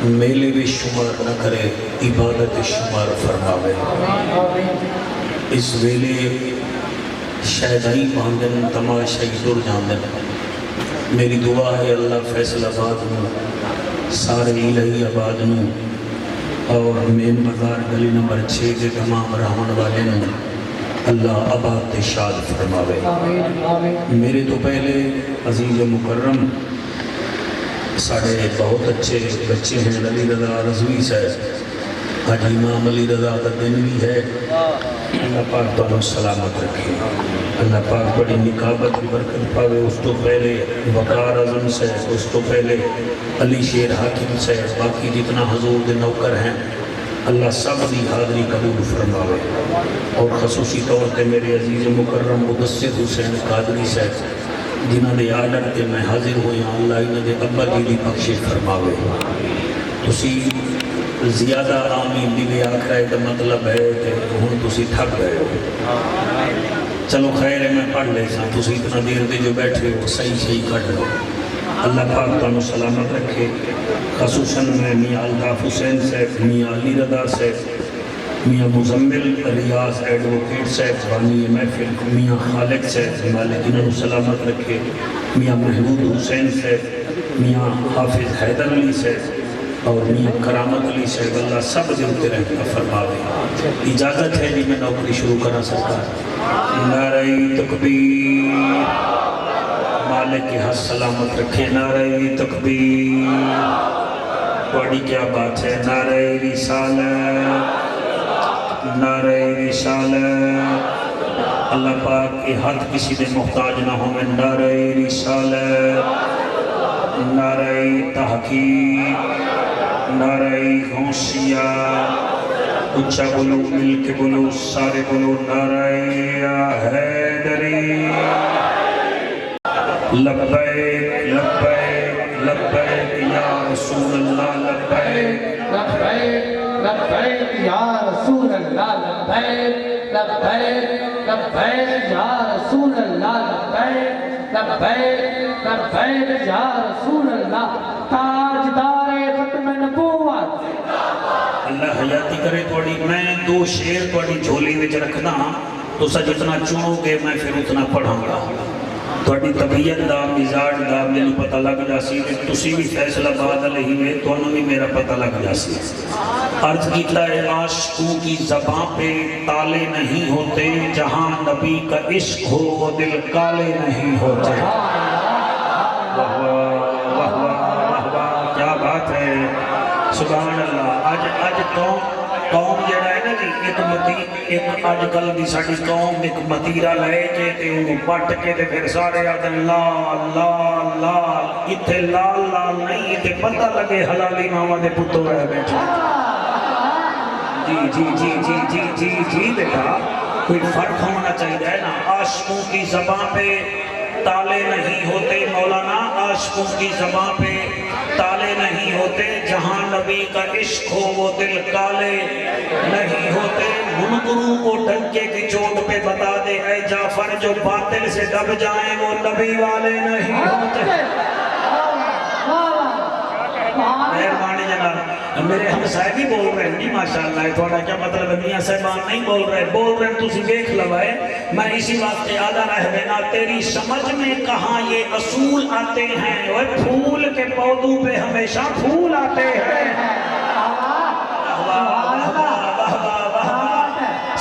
میلے بھی شمار نہ کرے، عبادت شمار فرماوے۔ اس ویلے شہدائی باندن تماشائی دور جاندن۔ میری دعا ہے اللہ فیصل آباد میں سارے الہی آباد میں اور مین بازار گلی نمبر 6 کے تمام رہن والے نے اللہ آباد شاد فرماوے۔ میرے تو پہلے عزیز مکرم ساڑھے بہت اچھے بچے ہیں، علی رضا رضوی صاحب، آج امام علی رضا کا دن بھی ہے۔ اللہ پاک تو سلامت رکھے، اللہ پاک بڑی نکابت برکت پاوے۔ اس تو پہلے وقار اعظم سے، اس تو پہلے علی شیر حاکم سے، باقی جتنا حضور دے نوکر ہیں اللہ سب دی حاضری قبول فرماوے۔ اور خصوصی طور پہ میرے عزیز مکرم مدثر حسین قادری صاحب جنہوں نے آڈر کے میں حاضر ہوئے ہیں، اللہ انہوں نے ابا جی دی بخشش فرماوے۔ تسی زیادہ آمین دیوے آکھا ہے تو مطلب ہے کہ ہوں تسی تھک گئے ہو۔ چلو خیر ہے، میں پڑھ لے ساں، تسی اتنا دیر دے جو بیٹھے ہو صحیح کھڑ لو۔ اللہ پاک تو سلامت رکھے۔ خصوصاً میں میاں الطاف حسین صاحب، میاں علی رضا صاحب، میاں مزمل ریاض ایڈوکیٹ صاحب بانی محفل، میاں خالق صاحب مالک انہوں سلامت رکھے، میاں محمود حسین صاحب، میاں حافظ حیدر علی صاحب اور میاں کرامت علی صاحب، اللہ سب جلتے رہتا فرماوے۔ اجازت ہے جی میں نوکری شروع کرنا سکتا۔ نعرہ تکبیر، مالک کے ہاتھ سلامت رکھے، نعرہ تکبیر، بڑی کیا بات ہے، نعرہ رسالت، نعرہ رسالت۔ اللہ پاک کے ہاتھ کسی دے محتاج نہ ہوں، نعرہ رسالت، نعرہ تحقیق، نعرہ غوثیہ، اچھا بولو، مل کے بولو، سارے بولو، نعرہ حیدری، لبیک لبیک لبیک یا رسول اللہ، لبیک لبیک لبیک یا رسول اللہ، لبیک لبیک لبیک یا رسول اللہ، لبیک لبیک لبیک یا رسول اللہ، تاجدار ختم نبوت۔ اللہ حیاتی کرے توڑی، میں دو شیر توڑی جھولی وچ رکھنا، تو سا جتنا چنو گے میں پھر اتنا پڑھاں گا۔ توڑی طبیعت دا، مزاج دا میں پتہ لگ جاسی، تسی بھی فیصلہ باد علیہ میں تو انہوں بھی میرا پتہ لگ جاسی۔ عرض کیتا ہے عاشقوں کی زباں پہ تالے نہیں ہوتے، جہاں نبی کا عشق ہو وہ دل کالے نہیں ہوتے۔ واہ واہ واہ واہ، کیا بات ہے، سبحان اللہ۔ آج قوم جڑا ہے نا جی، ایک آج کل دی ساڑی قوم ایک متیرہ لے کے تے انہوں پٹ کے تے پھر سارے آدھیں لال لال لال، اتھے لال لال نہیں، اتھے پتہ لگے حلالی ماما دے پتو رہ بیٹھے۔ جی جی جی جی جی جی جی بیٹا، کوئی فرق ہونا چاہیے نا۔ عاشقوں کی زبان پہ تالے نہیں ہوتے مولانا، عاشقوں کی زبان پہ تالے نہیں ہوتے، جہاں نبی کا عشق ہو وہ دل کالے نہیں ہوتے۔ منکروں کو ڈنکے کی چوٹ پہ بتا دے اے جعفر، جو باطل سے دب جائیں وہ نبی والے نہیں ہوتے۔ مہربانی جناب، میرے ہمسائے بھی بول رہے ہیں، ماشاءاللہ ہے تھوڑا کیا مطلب ہے، میاں صاحبان نہیں بول رہے ہیں، تُسی دیکھ لوائے۔ میں اسی وقت آدھا رہ دینا، تیری سمجھ میں کہاں یہ اصول آتے ہیں، وہ پھول کے پودوں پہ ہمیشہ پھول آتے ہیں۔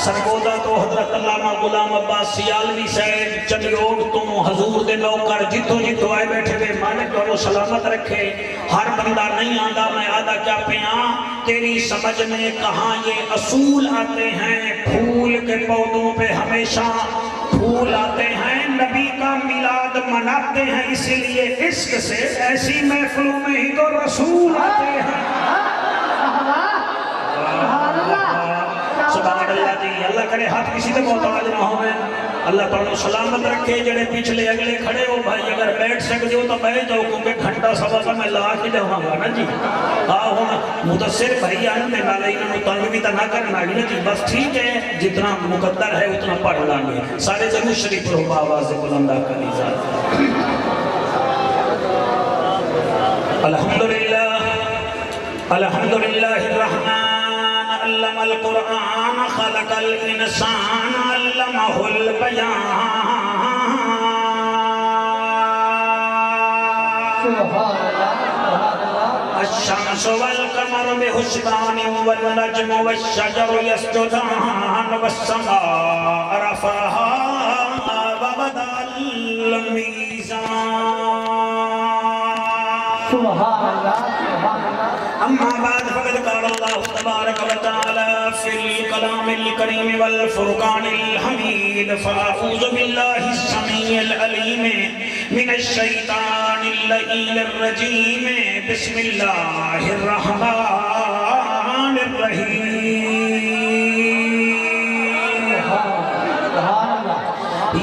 سرگودا تو حضرت علامہ غلام عباس سیالوی صاحب چنیوٹ تم حضور دے نوکر جتو جتو آئے بیٹھے دے، مالک تو سلامت رکھے۔ ہر بندہ نہیں آدھا، میں آدھا کیا پیاں، تیری سمجھ میں کہاں یہ اصول آتے ہیں، پھول کے پودوں پہ ہمیشہ پھول آتے ہیں۔ نبی کا میلاد مناتے ہیں اس لیے عشق سے، ایسی محفلوں میں ہی تو رسول آتے ہیں۔ سبحان اللہ جی، اللہ کرے ہاتھ کسی تے محتاج نہ ہوئے، اللہ تعالیٰ سلامت رکھے۔ جڑے پچھلے اگلے کھڑے ہو بھائی، اگر بیٹھ سکتے ہو تو بیٹھ جاؤ، کیونکہ گھنٹہ سوا کا میں لا کے جاؤں گا نا جی۔ ہوں مدثر بھائی آنے میں نالے انہوں نے تنگ بھی تو نہ کرنا نا جی، بس ٹھیک ہے، جتنا مقدر ہے اتنا پڑھ لیں گے۔ سارے ضرور شریف رہو آواز بلندہ کری ذات۔ الحمدللہ الحمدللہ الرحمن علم القرآن خلق الانسان علمہ البیان سبحان اللہ الشمس والقمر بحسبان والنجم والشجر يسجدان والسماء رفعها ووضع الميزان سبحان اللہ أما بعد فقد قال الله تبارك وتعالى في الكلام الكريم والفرقان الحميد فأعوذ بالله السميع العليم من الشيطان اللعين الرجيم بسم الله الرحمن الرحيم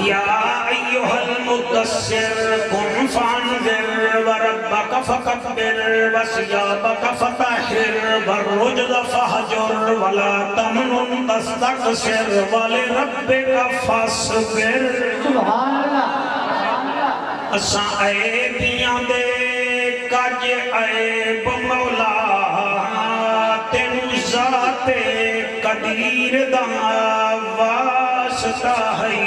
يا أيها المدثر قم فانذر وربك فكبر وثيابك فطهر والرجز فاهجر ولا تمنن تستكثر ولربك فاصبر سبحان اللہ اساں عیبیاں دے کج عیب مولا تینوں ذات قدیر دا واسطہ ہے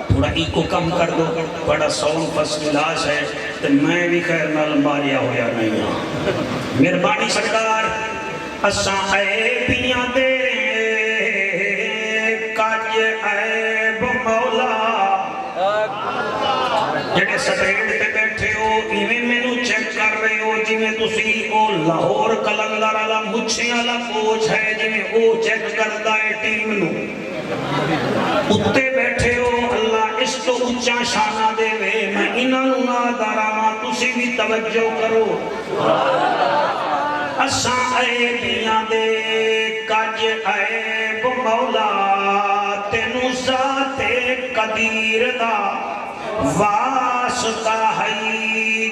تھوڑا ایکو کم کر دو بڑا سون فصل لاش ہے تو میں بھی خیر نال ماریا ہویا نہیں ہوں مہربانی سرکار اساں عیبیاں دے کج عیب مولا جڑے سٹیج پہ بیٹھے ہو ایویں مینوں چیک کر رہے ہو جویں تسی او لاہور کلندر والا مچھے والا کوچ ہے جویں او چیک کردا ہے ٹیم نو اتے بیٹھے ہو اللہ اس تو اونچا شانہ دے وے میں انہاں نوں نہ دراواں تسی بھی توجہ کرو اساں عیبیاں دے کج عیب مولا تینوں ذات قدیر دا واسطہ ہے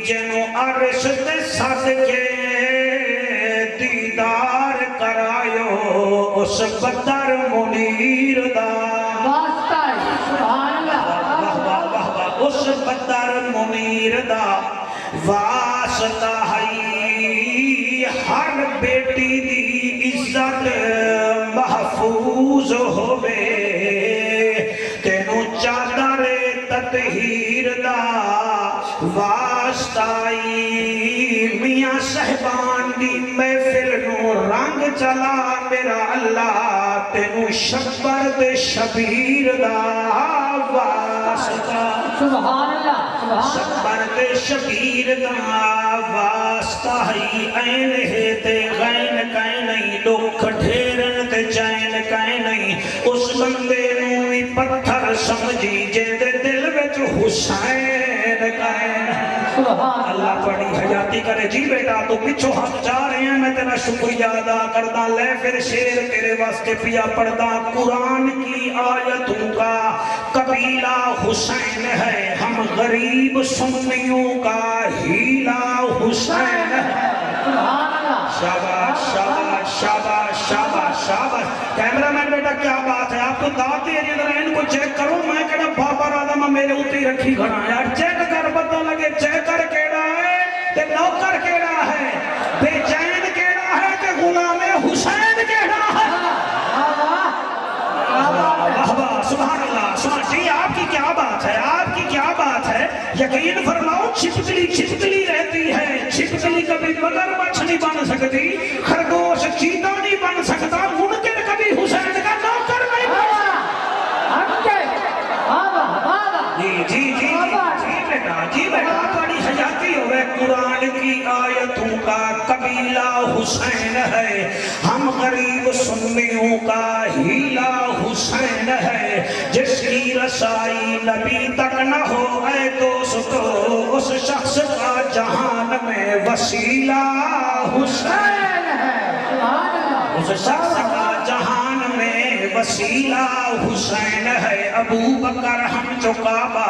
جنو عرش تے صدقے دیدار کرایو اس بدر منیر دا واسطہ ہے سبحان اللہ اس بدر منیر دا واسطہ ہے ہر بیٹی دی عزت محفوظ ہوئے تینوں چادر تطہیر دا واسطائی میاں صاحبان دی محفل نو رنگ چلا میرا اللہ تینوں شبر دے شبیر دا واسطہ سبحان اللہ شبر دے شبیر دا واسطہ ہے این ہے تے غین کہیں نہیں لوگ ڈھیرن تے چین کہیں نہیں اس بندے نو بھی پتھر سمجھی جے دے دل وچ حسین کہیں اللہ بڑی حیاتی کرے جی بیٹا تو پچھو ہم جا رہے ہیں میں تیرا شکریہ ادا کردہ لے پھر شیر تیرے واسطے پیا پڑھدا قرآن کی آیتوں کا قبیلہ حسین ہے ہم غریب سنیوں کا ہیلا حسین ہے شاباش شاباش شاباش شاباش شاباش کیمرامین بیٹا کیا بات ہے آپ کو دعوت دی ہے ذرا ان کو چیک کرو میں کہنا بابا آدم میرے اوتے رکھی کھڑا یار چیک کر پتہ لگے چیک کر کیڑا ہے تے نوکر کیڑا ہے بے چین کیڑا ہے کہ غلام حسین کیڑا ہے سبحان اللہ سبحان جی آپ کی کیا بات ہے آپ کی کیا بات ہے یقین فرماؤ چھپکلی رہتی ہے چھپکلی کبھی مگرمچھ نہیں بن سکتی خرگوش چیتا نہیں بن سکتا منکر کبھی حسین کا نوکر نہیں بن سکتا جی بیٹا بڑی حیاتی ہوئے قرآن کی آیتوں کا قبیلہ حسین ہے ہم غریب سنیوں کا ہیلا حسین ہے جس کی رسائی نبی تک نہ ہو اے دوستو اس شخص کا جہان میں وسیلہ حسین ہے اس شخص کا جہان میں وسیلہ حسین ہے ابو بکر ہم چکابہ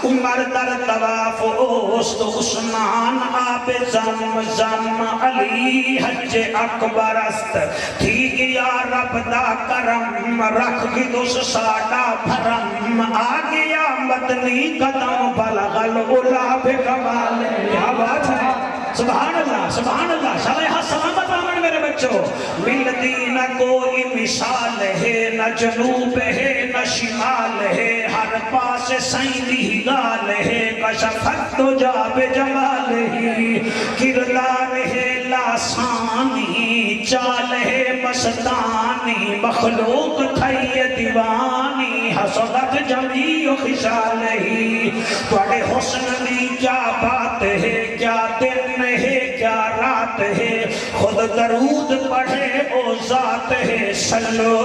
عمر در طواف اوست عثمان آب زمزم علی حج اکبر است تھی گیا رب دا کرم رکھ بھی دوس ساڑا بھرم آگیا مدنی قدم بلغ العلا بکمال کیا بات ہے سبحان اللہ سبحان اللہ صالحہ سلامت آمن میرے بچوں ملتی نہ کوئی مثال ہے نہ جنوب ہے نہ شمال ہے ہر پاس سیدی گال ہے کشفت تو جاب جمال ہی کردار ہے لاسانی چال ہے مستانی مخلوق تھئی دیوانی حسدت جمی و خشال ہی توڑے حسن دی کیا بات ہے کیا دن ہے کیا رات ہے خود درود پڑھے او ذات ہے صلو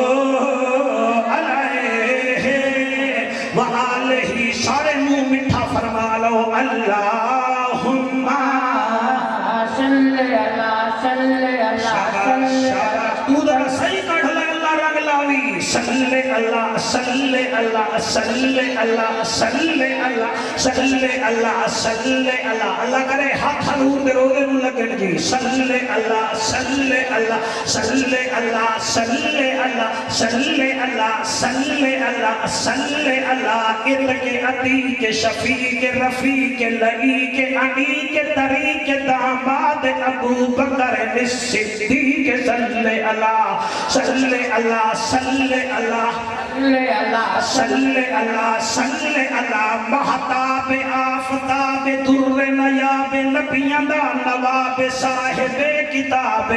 علیہ وآلہ سارے منہ میٹھا فرما لو اللہم صلی اللہ صلی اللہ صلی اللہ تو ذرا صحیح کڑھ لے اللہ رنگ لاوی صلی اللہ صلی اللہ صلی اللہ صلی اللہ صلی اللہ صلی اللہ اللہ کرے ہاتھ حضور دے روزے نو لگن جی صلی اللہ صلی اللہ صلی اللہ صلی اللہ صلی اللہ صلی اللہ صلی اللہ ارد کے عطی کے شفیع کے رفیع کے لئی کے انی کے طری کے داماد ابو بکر صدیق صلی اللہ صلی اللہ صلی اللہ صلی اللہ صلی اللہ صلی اللہ مہتاب آفتاب در نیاب نبیاں دا نواب صاحب کتاب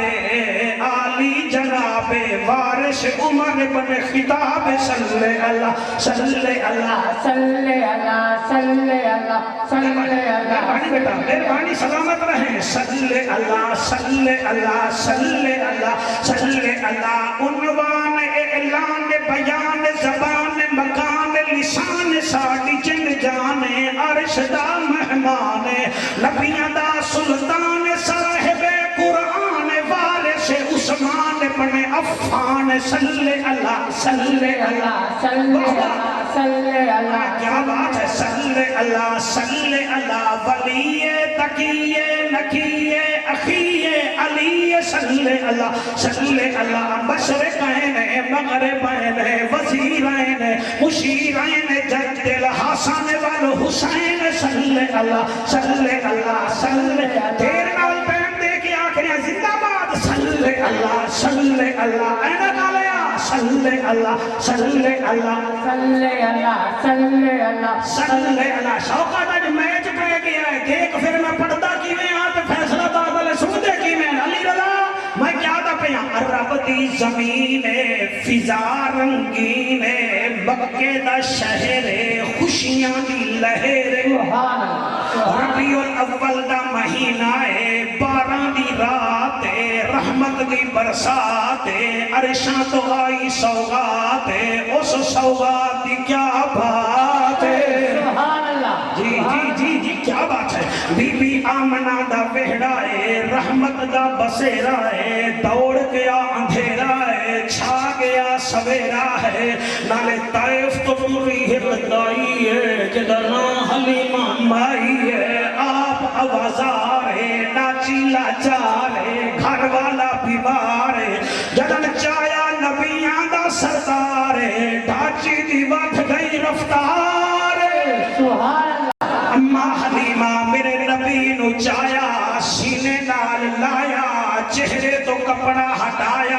عالی جناب وارث عمر بن خطاب صلی اللہ صلی اللہ صلی اللہ صلی اللہ صلی اللہ مہربانی بیٹا مہربانی سلامت رہیں صلی اللہ صلی اللہ صلی اللہ صلی اللہ عنوان اعلان بیان زبان مکان لسان ساڑی جن جانے عرش دا مہمان نبیان دا سلطان صاحب قرآن وارث عثمان بن عفان صلی اللہ صلی اللہ صلی اللہ صلی اللہ کیا بات ہے صلی اللہ ولی تقی نقی اخی علی صلی اللہ مشرقین مغربین وزیرین مشیرین جد الحسن والحسین صلی اللہ دیر نال پہن دے کے آخری زندہ باد صلی اللہ اینہ کالیا صلی اللہ صلی اللہ صلی اللہ شوقات آج میچ پہ گیا ہے دیکھ پھر میں پڑھتا کی میں یہاں پہ فیصلہ دادلے سمجھے کی میں علی رضا میں کیا دا پہ یہاں رب دی زمین فضا رنگین مکہ دا شہر خوشیاں دی لہر ربیع الاول دا مہینہ باران دی رات رحمت دی برسات عرشاں تو آئی سوغات اس سوغات دی کیا بات ہے سبحان اللہ جی کیا بات ہے بی بی آمنہ دا وہڑا ہے رحمت دا بسیرا ہے دوڑ گیا اندھیرا ہے چھا گیا سویرا ہے نالے طائف تو پوری ہردائی ہے جدنا حلیمہ مائی ہے آپ آوازار ہے ناچی لاچار ہے گھر والا بیمار ہے جدن چایا نبیان دا سردار ہے ڈھاچی دی وقت گئی رفتار ہے سبحان اللہ اماں حلیمہ میرے نبی نو چایا سینے نال لایا چہرے تو کپڑا ہٹایا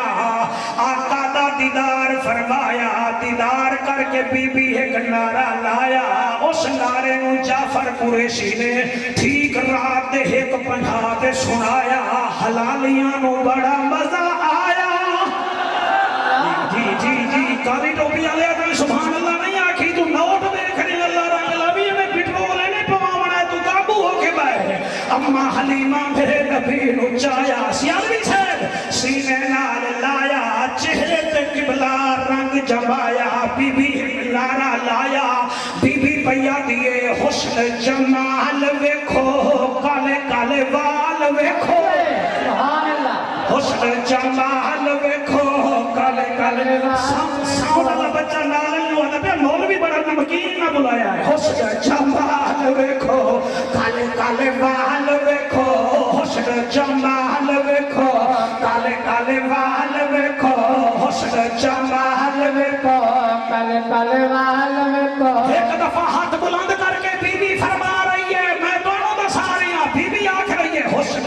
آقا دا دیدار فرمایا دیدار کر کے بی بی ایک نعرہ لایا اس نعرے نو جعفر قریشی نے ٹھیک رات دے ایک پنجھا تے سنایا حلالیاں نو بڑا مزہ آیا جی کالی ٹوپی آلے آدھے سبحان اللہ نہیں آکھی تو نوٹ دیکھ رہے اللہ رنگ لبی میں پٹرول نہیں پوانا ہے تو قابو ہو کے بائے اماں حلیمہ میرے نبی نو چایا سیالوی چھے سینے نال لایا چہرے تے قبلہ رنگ جمایا بی بی لارا لایا بی بی پیا دیئے حسن جمال ویکھو کالے کالے وال ویکھو سبحان اللہ حسن جمال ویکھو کالے کالے ساؤنڈ اللہ بچہ نالن لو ہے مولوی بڑا نمکین نہ بلایا ہے حسن جمال ویکھو کالے کالے وال ویکھو حسن جمال ویکھو کالے کالے وال ویکھو حسن جمال ویکھو کالے کالے وال ویکھو ایک دفعہ ہاتھ بلند کر کے بی بی فرما رہی ہے میں دونوں دسا رہی ہوں بی بی آکھ رہی ہے حسن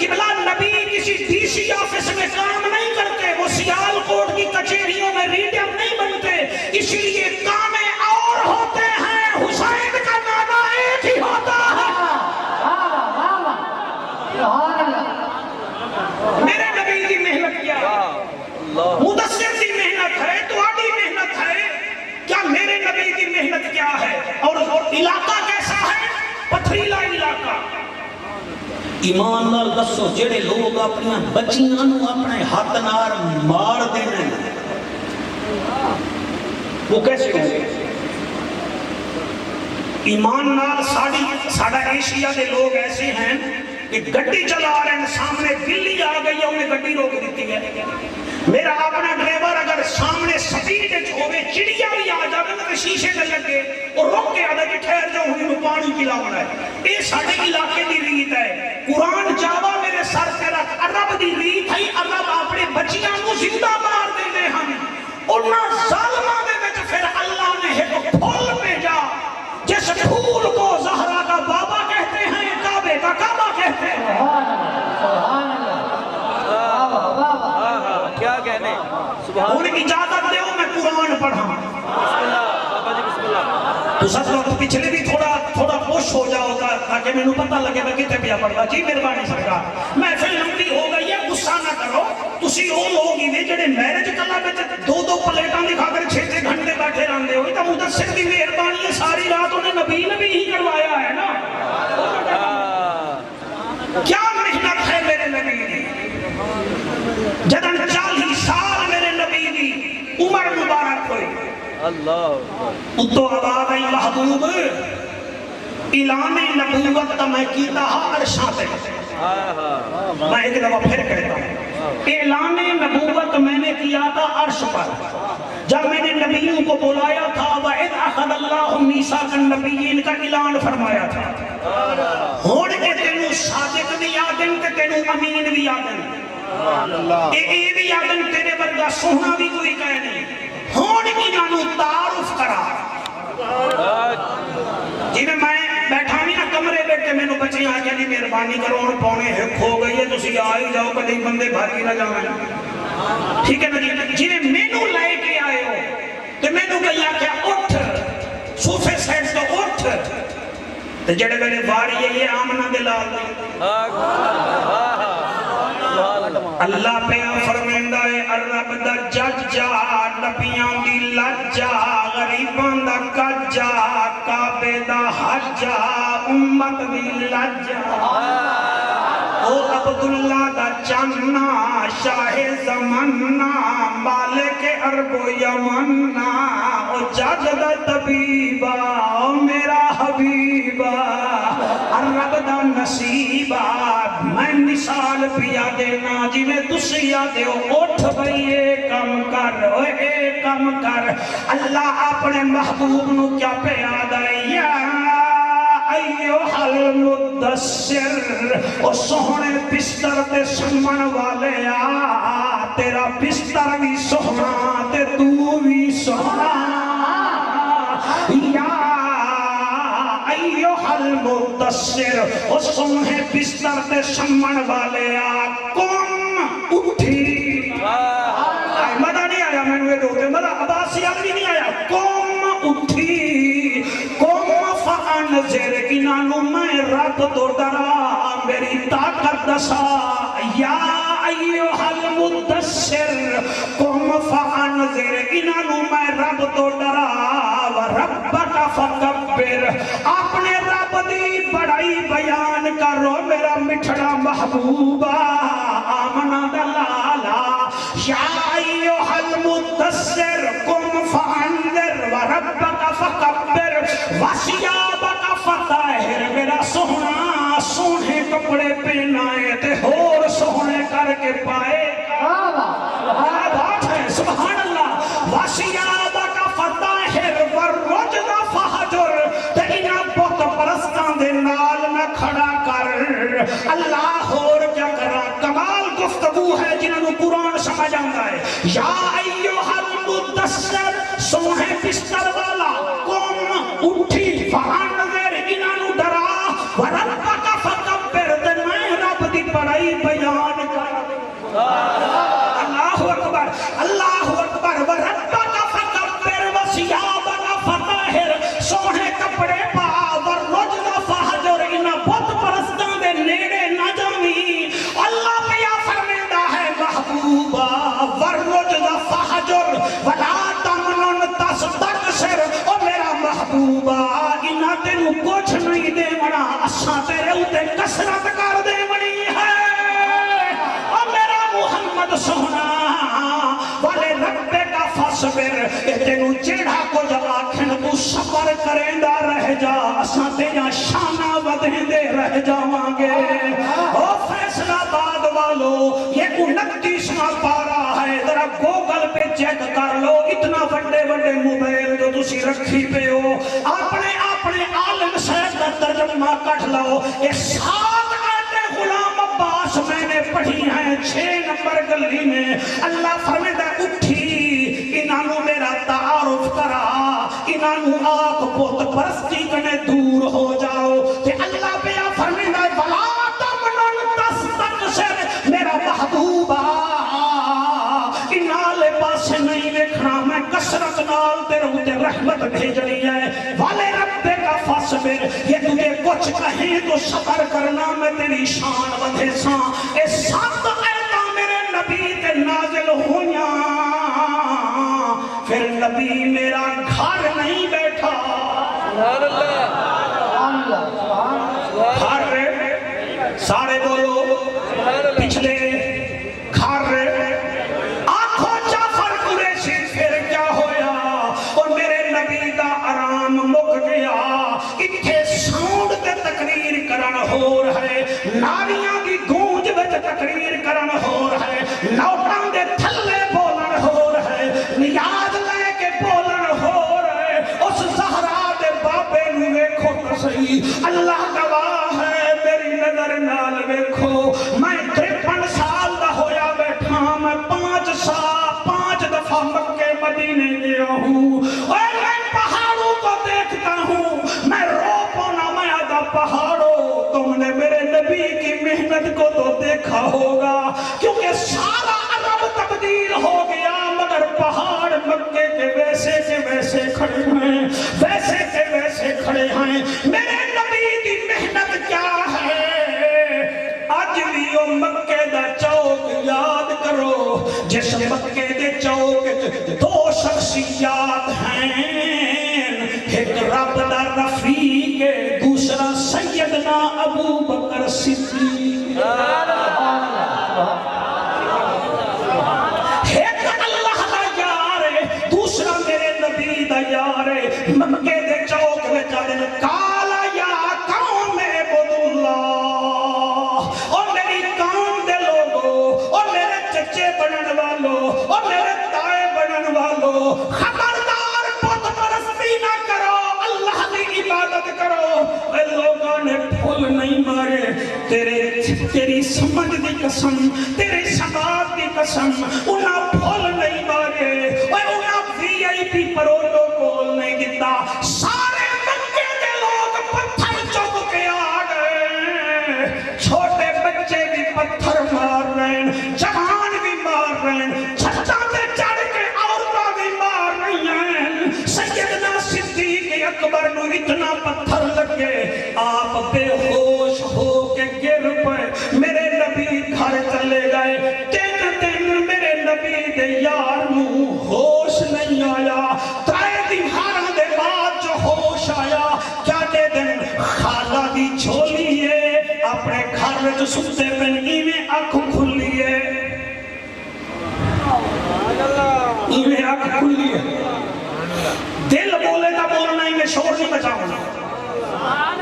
قبلہ نبی کسی ڈی سی آفس میں کام نہیں کرتے، وہ سیال کوٹ کی کچہریوں میں ریڈر نہیں بنتے، اسی لیے کام اور ہوتے ہیں، حسین کا نانا ایک ہی ہوتا ہے۔ میرے نبی کی محنت کیا ہے؟ مدثر کی محنت ہے، تمہاری محنت ہے، کیا میرے نبی کی محنت کیا ہے؟ اور علاقہ کیسا ہے؟ پتھریلا علاقہ۔ ایمان نال دسو جڑے لوگ اپنی بچیاں نو اپنے ہاتھ نال مار دینے وہ کیسے ہوں گے؟ ایمان نال ساڑا ایشیا دے لوگ ایسے ہیں کہ گڈی چلا رہے ہیں، سامنے بلی آ گئی ہے، انہیں گڈی روک دیتی ہے۔ میرا اپنا ڈرائیور اگر سامنے سپیڈ ہوئے چڑیا بھی آ جائے تو شیشے سے لگے اور روک کے آدھا کہ ٹھہر جاؤ ہوں پانی پلاونا ہے۔ یہ سارے علاقے کی ریت ہے۔ قرآن جاوا میرے سر سے رکھ، عرب دی ریت ہے، عرب اپنے بچیاں کو زندہ مار دیتے ہیں۔ انہاں ظالماں دے وچ پھر اللہ نے ایک پھول بھیجا جس پھول کو زہرا کا بابا کہتے ہیں، کعبے کا کعبہ کہتے ہیں۔ کیا کہنے؟ انہیں اجازت دے میں قرآن پڑھا۔ بسم اللہ۔ تو سب وقت پچھلے بھی تھوڑا پوش ہو جاؤ گا تاکہ میں نے پتہ لگے گا کتے پیا پڑھتا۔ جی مہربانی سرکار، محفل لمبی ہو گئی ہے، غصہ نہ کرو۔ تسی وہ لوگ ہی جڑے میرج کلب وچ دو پلیٹاں دکھا کر 6 گھنٹے بیٹھے رہندے ہو، تو مدثر دی مہربانی ہے، ساری رات انہیں نبی ہی کروایا ہے نا۔ کیا محنت ہے میرے نبی دی، جدن 40 سال میرے نبی دی عمر مبارک ہوئی، اللہ اتو آباد آئی محبوب اعلان نبوت میں کیتا ہا عرشاں تے۔ میں ایک دفعہ پھر کہتا ہوں، اعلان نبوت میں نے کیا تھا عرش پر، جب میں نے نبیوں کو بلایا تھا، وَإِذْ أَخَذَ اللَّهُ مِيثَاقَ النَّبِيِّينَ کا اعلان فرمایا تھا۔ ہوڑ کے تینوں صادق بھی آدن تے تینوں امین بھی آدن، اے بھی آدن تیرے ورگا سونا بھی کوئی کہہ نہیں۔ ہوڑ کی نانو تعارف کرا، جی میں بیٹھا نہیں نا کمرے بیٹھے میں نے بچے آ کے مہربانی کرو اور پونے ہک ہو گئی ہے، تسی آئی جاؤ کدی بندے بھاگی نہ جاؤں، ٹھیک ہے نا جی؟ جی میں نو لائے کے آئے ہو تو میں نو کہیا کہ اٹھ صوفے سیٹ تو اٹھ، تو جڑے میرے باری ہے یہ آمنہ دلال اللہ پہ فرمیندہ ہے، الرب دا ججا نبیاں دی لجا، غریبان دا کجا، کعبے دا حجا، امت دی لجا، او عبداللہ دا چانا، شاہ زمانہ، مالک عرب و یمنہ، او جج دا طبیبہ، او میرا حبیبہ، الرب دا نصیبہ۔ میں مثال پیا دینا جی میں تسی یادے ہو، اٹھ بھئی اے کم کر، اے کم کر۔ اللہ اپنے محبوب نو کیا پہ یاد ہے، یا ایوہ المدثر، او سوہنے بستر تے سمن والے آ، تیرا بستر بھی سوہنا تے تو بھی سوہنا، یا ایوہ المدثر، او سوہنے بستر تے سمن والے آ، کم اٹھی، مدہ نہیں آیا میں نے روتے، مدہ عباسی علی نہیں آیا، کم اٹھی، کم فانذر، انانو میں رب تو ڈرا، میری طاقت دسا، یا ایوہ المدثر، کم فانذر، انانو میں رب تو ڈرا، وربک فکبر، اپنے رب دی بڑائی بیان کرو، میرا مٹھڑا محبوبہ آمنہ دلالا، یا ایوہ المدثر، کم فانذر، وربک فکبر، وثیابک فطہر، میرا سوہنا سونے کپڑے پہنائے تے ہور سونے کر کے پائے بات ہے، سبحان اللہ۔ وثیابک فطہر والرجز فہجر، تے انہاں بت پرستان دے نال نہ کھڑا کر۔ اللہ ہور کیا کرا، کمال گفتگو ہے جنہوں نے قرآن سمجھ آنگا ہے۔ یا ایوہ المدثر، سوہے بستر والا، قوم اٹھی فانذر، انہوں ڈرا، وربک فکبر، تے میں رب دی بڑائی تینوں کچھ نہیں دیونا اساں تیرے اتے کسرت کر دیونی ہے او میرا محمد سونا والے ربے کا فصبر اے تینوں جیڑا کچھ آکھن تو صبر کریندا رہ جا اساں تیرا شانہ ودھیندے رہ جاواں گے او فیصلہ آباد والو یہ 29واں پارا ہے ذرا گوگل پہ چیک کر لو اتنا بڑے بڑے موبائل جو تسی رکھی پہ ہو اپنے عالم صاحب کا ترجمہ کٹ لو یہ 7 آیتیں غلام عباس میں نے پڑھی ہیں 6 نمبر گلی میں اللہ فرمائے اٹھی انہوں میرا تعارف کرا انہوں آق بہت پرستی کنے دور ہو جاؤ کہ اللہ بیا فرمائے وَلَا تَمْنُنْ تَسْتَكْثِرْ میرا محبوبہ انالے پاسے نہیں دیکھنا میں کسرت نال تیرے ہوتے رحمت بھیجنی ہے والے ربے کا فاصبر یہ تجھے کچھ کہیں تو صبر کرنا میں تیری شان ودھے ساں اے 7 آیتاں میرے نبی تے نازل ہویاں پھر نبی میرا گھر نہیں بیٹھا گھر سارے بولو پچھلے گھر آنکھوں جعفر قریشی پھر کیا ہویا اور میرے نبی دا آرام مک گیا اتھے ساؤنڈ تے تقریر کرن ہو رہے ناریاں دی گونج وچ تقریر کرن ہو رہے نوٹاں دے تھلے بولن ہو رہے نیاز لے کے بولن ہو رہے اس زہرا دے بابے نو ویکھو تو صحیح اللہ گواہ ہے میری نظر نال ویکھو میں 53 سال دا ہویا بیٹھا میں 5 دفعہ مکے مدینے گیا ہوں اور میں پہاڑوں کو دیکھتا ہوں میں رو پونا میں آدھا پہاڑوں تم نے میرے نبی کی محنت کو تو دیکھا ہوگا کیونکہ سارا عرب تبدیل ہو گیا مگر پہاڑ مکے کے ویسے کھڑے ہیں ویسے کے ویسے کھڑے ہیں میرے نبی کی محنت کیا ہے آج بھی وہ مکے دا چوک یاد کرو جس مکے دے چوک 2 شخصیات ہیں ایک رب دا رفیق دوسرا سیدنا ابو بکر صدیق ایک اللہ دا یار دوسرا میرے نبی دا یار مکے دے چوک میں جادن کالا یا قوم عبد اللہ اور میری قوم دے لوگو اور میرے چچے بنن والو اور میرے تائے بنن والو خبردار بت پرستی نہ کرو اللہ کی عبادت کرو اے لوگوں نے پھول نہیں مارے تیری سمجھ دی قسم تیری سباب دی قسم انہاں پھول نہیں مارے اور انہاں VIP پروٹوکول نہیں دیتا سارے مکے کے لوگ پتھر چک کے آ گئے چھوٹے بچے بھی پتھر مار رہے ہیں جوان بھی مار رہے ہیں چھتاں تے چڑھ کے عورتاں بھی مار رہی ہیں سیدنا صدیق اکبر نو اتنا پتھر لگے آپ بے ہوش ہو کے گر پے میرے نبی گھر چلے گئے 3 دن میرے نبی دے یار نو ہوش نہیں آیا 3 دن دے بعد جو ہوش آیا کیا دے دن خالہ دی جھولی ہے اپنے گھر جو ستے پہنگی میں آنکھ کھلی ہے ایویں آنکھ کھلی ہے دل بولے تا بولنا ہی میں شور نہیں بچاؤں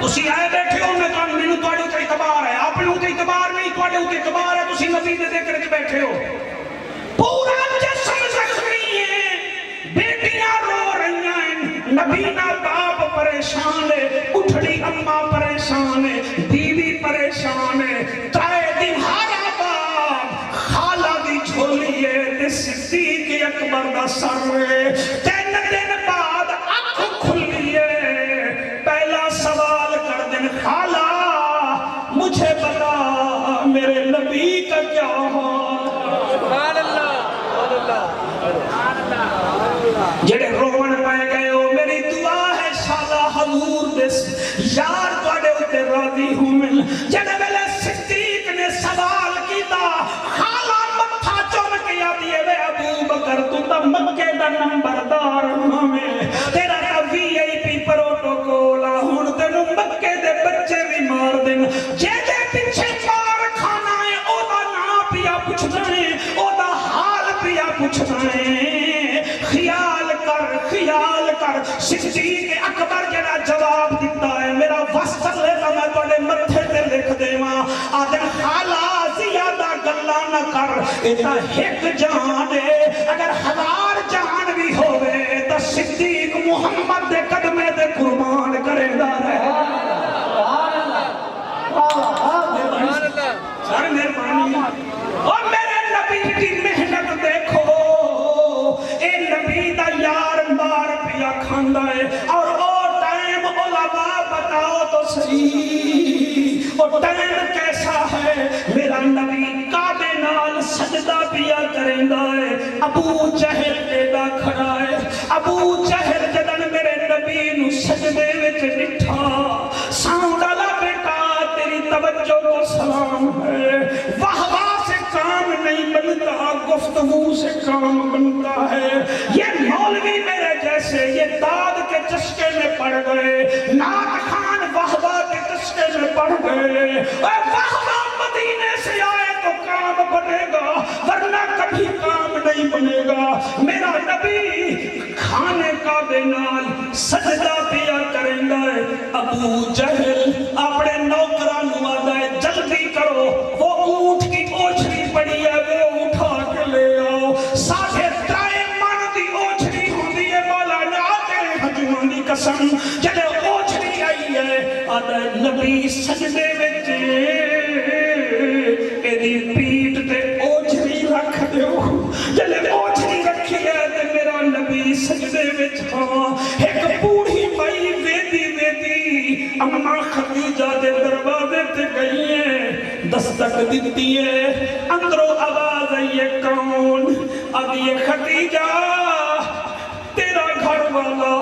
تسی آئے بیٹھے ہو میں کہاں میں توڑے ہوتے اعتبار ہے آپ نے ہوتے اعتبار نہیں توڑے ہوتے اعتبار ہے تسی نبی دے ذکر کے بیٹھے ہو پورا جسم زخمی ہے بیٹیاں رو رہی ہیں نبی نہ باپ پریشان ہے اٹھڑی اماں پریشان ہے بیوی پریشان ہے 3 دن ہارا باپ خالہ دی جھولی ہے صدیق اکبر دا سر ہے 3 دن بعد آنکھ کھلی ہے پہلا سوال کر دن خالہ مجھے بتا میرے نبی کا کیا ہوا جڑے رومن پائے گئے ہو میری دعا ہے شالا حضور دس یار توڑے ہوتے راضی ہوں مل جڑے ویلے صدیق نے سوال کیتا خالہ متھا چون کیا دیئے وے ابو بکر تو تا مکے دا نمبردار ہمیں تیرا تا VIP پروٹوکول ہون تین دے متھے تے لکھ دیواں آدن خالا زیادہ گلا نہ کر ایتا ایک جان ہے اگر 1000 جان بھی ہوئے تا صدیق محمد دے قدمے دے قربان کرے دا رہے سر مہربانی اور میرے نبی کی محنت دیکھو اے نبی دا یار مار پیا کھاندا ہے اور او ٹائم علماء بتاؤ تو صحیح او ٹائم کیسا ہے میرا نبی کعبے نال سجدہ پیا کریندا ہے ابو جہل ایڈا کھڑا ہے ابو جہل جدن میرے نبی نو سجدے وچ ڈٹھا ساؤں ڈالا بیٹا تیری توجہ کو سلام ہے واہ واہ سے کام نہیں بنتا گفتگو سے کام بنتا ہے یہ مولوی میرے جیسے یہ داد کے چشکے میں پڑ گئے نعت خان واہ واہ کے چشکے میں پڑ گئے واہ واہ مدینے سے آئے تو کام بنے گا ورنہ کبھی کام نہیں بنے گا میرا نبی کھانے کا بینال سجدہ پیا کریں گے ابو جہل اپنے نوکران وعدہ ہے جلدی کرو وہ اونٹ کی اوچھری پڑی ہے وہ اٹھا کے لے آؤ 3.5 من دی اوچھری ہوندی ہے مولا نہ کرے حجمان دی قسم جلے اوچھری آئی ہے آدھا نبی سجدے وچ ایدی پیٹ تے اوچھری رکھ دیو جلے اوچھری رکھی ہے تے میرا نبی سجدے وچ ہاں ایک بوڑھی مائی ویدی اماں خدیجہ دے دروازے تے گئی ہے دستک دیتی ہے اندروں آواز آئی ہے کون ابھی خدیجہ تیرا گھر والا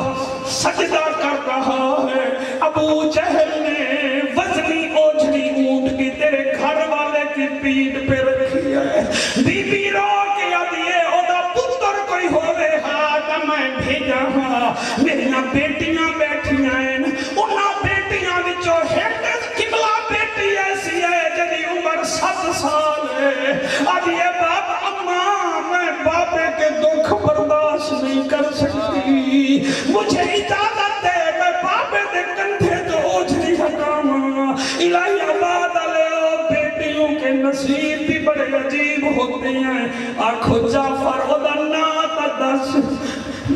سجدہ کر رہا ہے ابو جہل نے وزنی اوجھنی اونٹ کی تیرے گھر والے کی پیٹ پہ رکھی ہے بی بی رو کے آدھیے اودا پتر کوئی ہوئے ہاں میں بھیجا ہاں میریاں بیٹیاں بیٹھیاں ہیں انہاں بیٹیاں وچوں ایک قبلہ بیٹی ایسی ہے جنہی عمر 7 سال ہے آدھیے باپ اماں میں باپے کے دکھ برداشت نہیں کر سکتی مجھے اجازت دے میں باپے دے کندھے تو اوجھنی ہٹاما الہی آباد علیہ بیٹیوں کے نصیب بھی بڑے عجیب ہوتے ہیں آنکھو جعفر خدا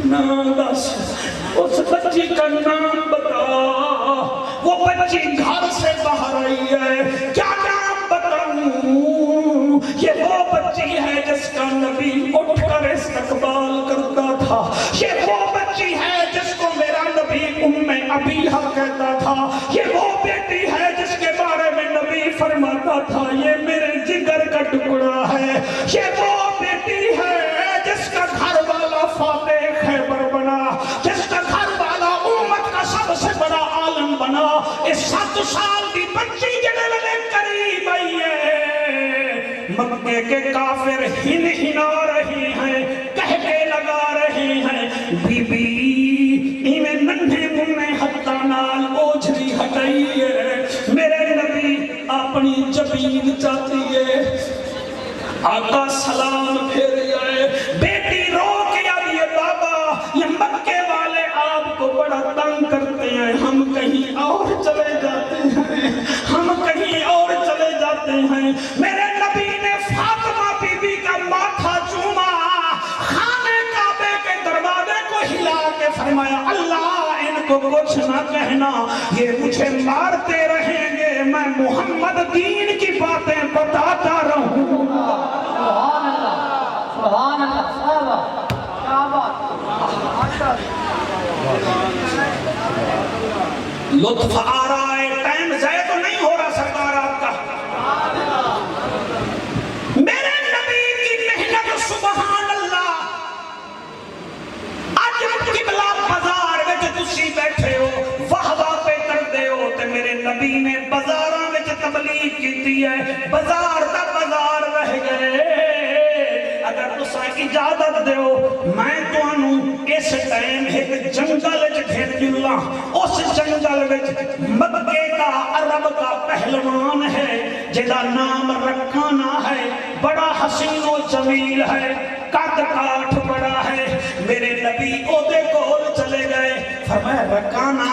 نام دس اس بچی کا نام بتا وہ بچی گھر سے باہر آئی ہے کیا نام بتاؤں یہ وہ بچی ہے جس کا نبی اٹھ کر استقبال کرتا تھا یہ وہ بچی ہے جس کو میرا نبی ابیہ کہتا تھا یہ وہ بیٹی ہے جس کے بارے میں نبی فرماتا تھا یہ میرے جگر کا ٹکڑا ہے یہ وہ بیٹی ہے جس کا گھر والا فاتح خیبر بنا جس کا گھر والا امت کا سب سے بڑا عالم بنا اس 7 سال کی بچی جڑے لگے قریب آئی ہے مکے کے کافر ہن ہنا رہی ہیں کہہ کے لگا رہی ہیں بی بی انہیں ننھے منہ حتیٰ نال اوجھری ہٹائی ہے میرے نبی اپنی جبین چاہتی ہے آقا سلام پھر جائے بیٹی رو کے آدھیے بابا یہ مکے والے آپ کو بڑا تنگ کرتے ہیں ہم کہیں اور چلے جاتے ہیں ہم کہیں اور چلے جاتے ہیں میرے نبی نے فاطمہ بی بی کا ماتھا چوما خانے کعبے کے دروازے کو ہلا کے فرمایا اللہ ان کو کچھ نہ کہنا یہ مجھے مارتے رہیں گے میں محمد دین کی باتیں بتاتا رہوں سبحان اللہ صحابہ کیا بات لطف آ رہا ہے ٹائم ضائع تو نہیں ہو رہا سرکار آپ کا میرے نبی کی محنت سبحان اللہ آج قبلہ بازار وچ تسی بیٹھے ہو واہ واہ پہ کر دے ہو تے میرے نبی نے بازاراں وچ تبلیغ کیتی ہے بازار دا بازار رہ گئے اگر تساں اجازت دیو میں تانوں اس ٹائم ایک جنگل وچ بھیج دوں اس جنگل وچ مکے کا عرب کا پہلوان ہے جدا نام رکھانا ہے بڑا حسین و جمیل ہے قد کاٹھ بڑا ہے میرے نبی اودے کول چلے گئے فرمایا رکھانا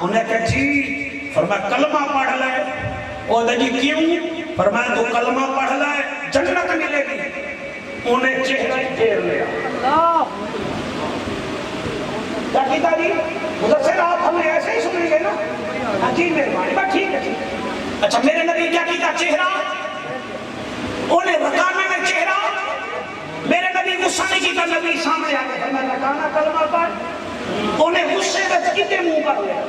انہیں کہا جی فرمایا کلمہ پڑھ لے وہ جی کیوں؟ فرمایا تو کلمہ پڑھ لے جنت ملے گی. انہیں چہرہ ہی پھیر لیا. کیا کہتا جی مدثر آپ ہمیں ایسے ہی سنیں گے نا؟ جی مہربانی بات ٹھیک ہے. اچھا میرے نبی کیا کہتا چہرہ انہیں رکانا میں چہرہ. میرے نبی غصہ نہیں کیتا. نبی سامنے آ گئے میں رکانا کلمہ پڑھ. انہیں غصے میں کتے منہ پر لیا.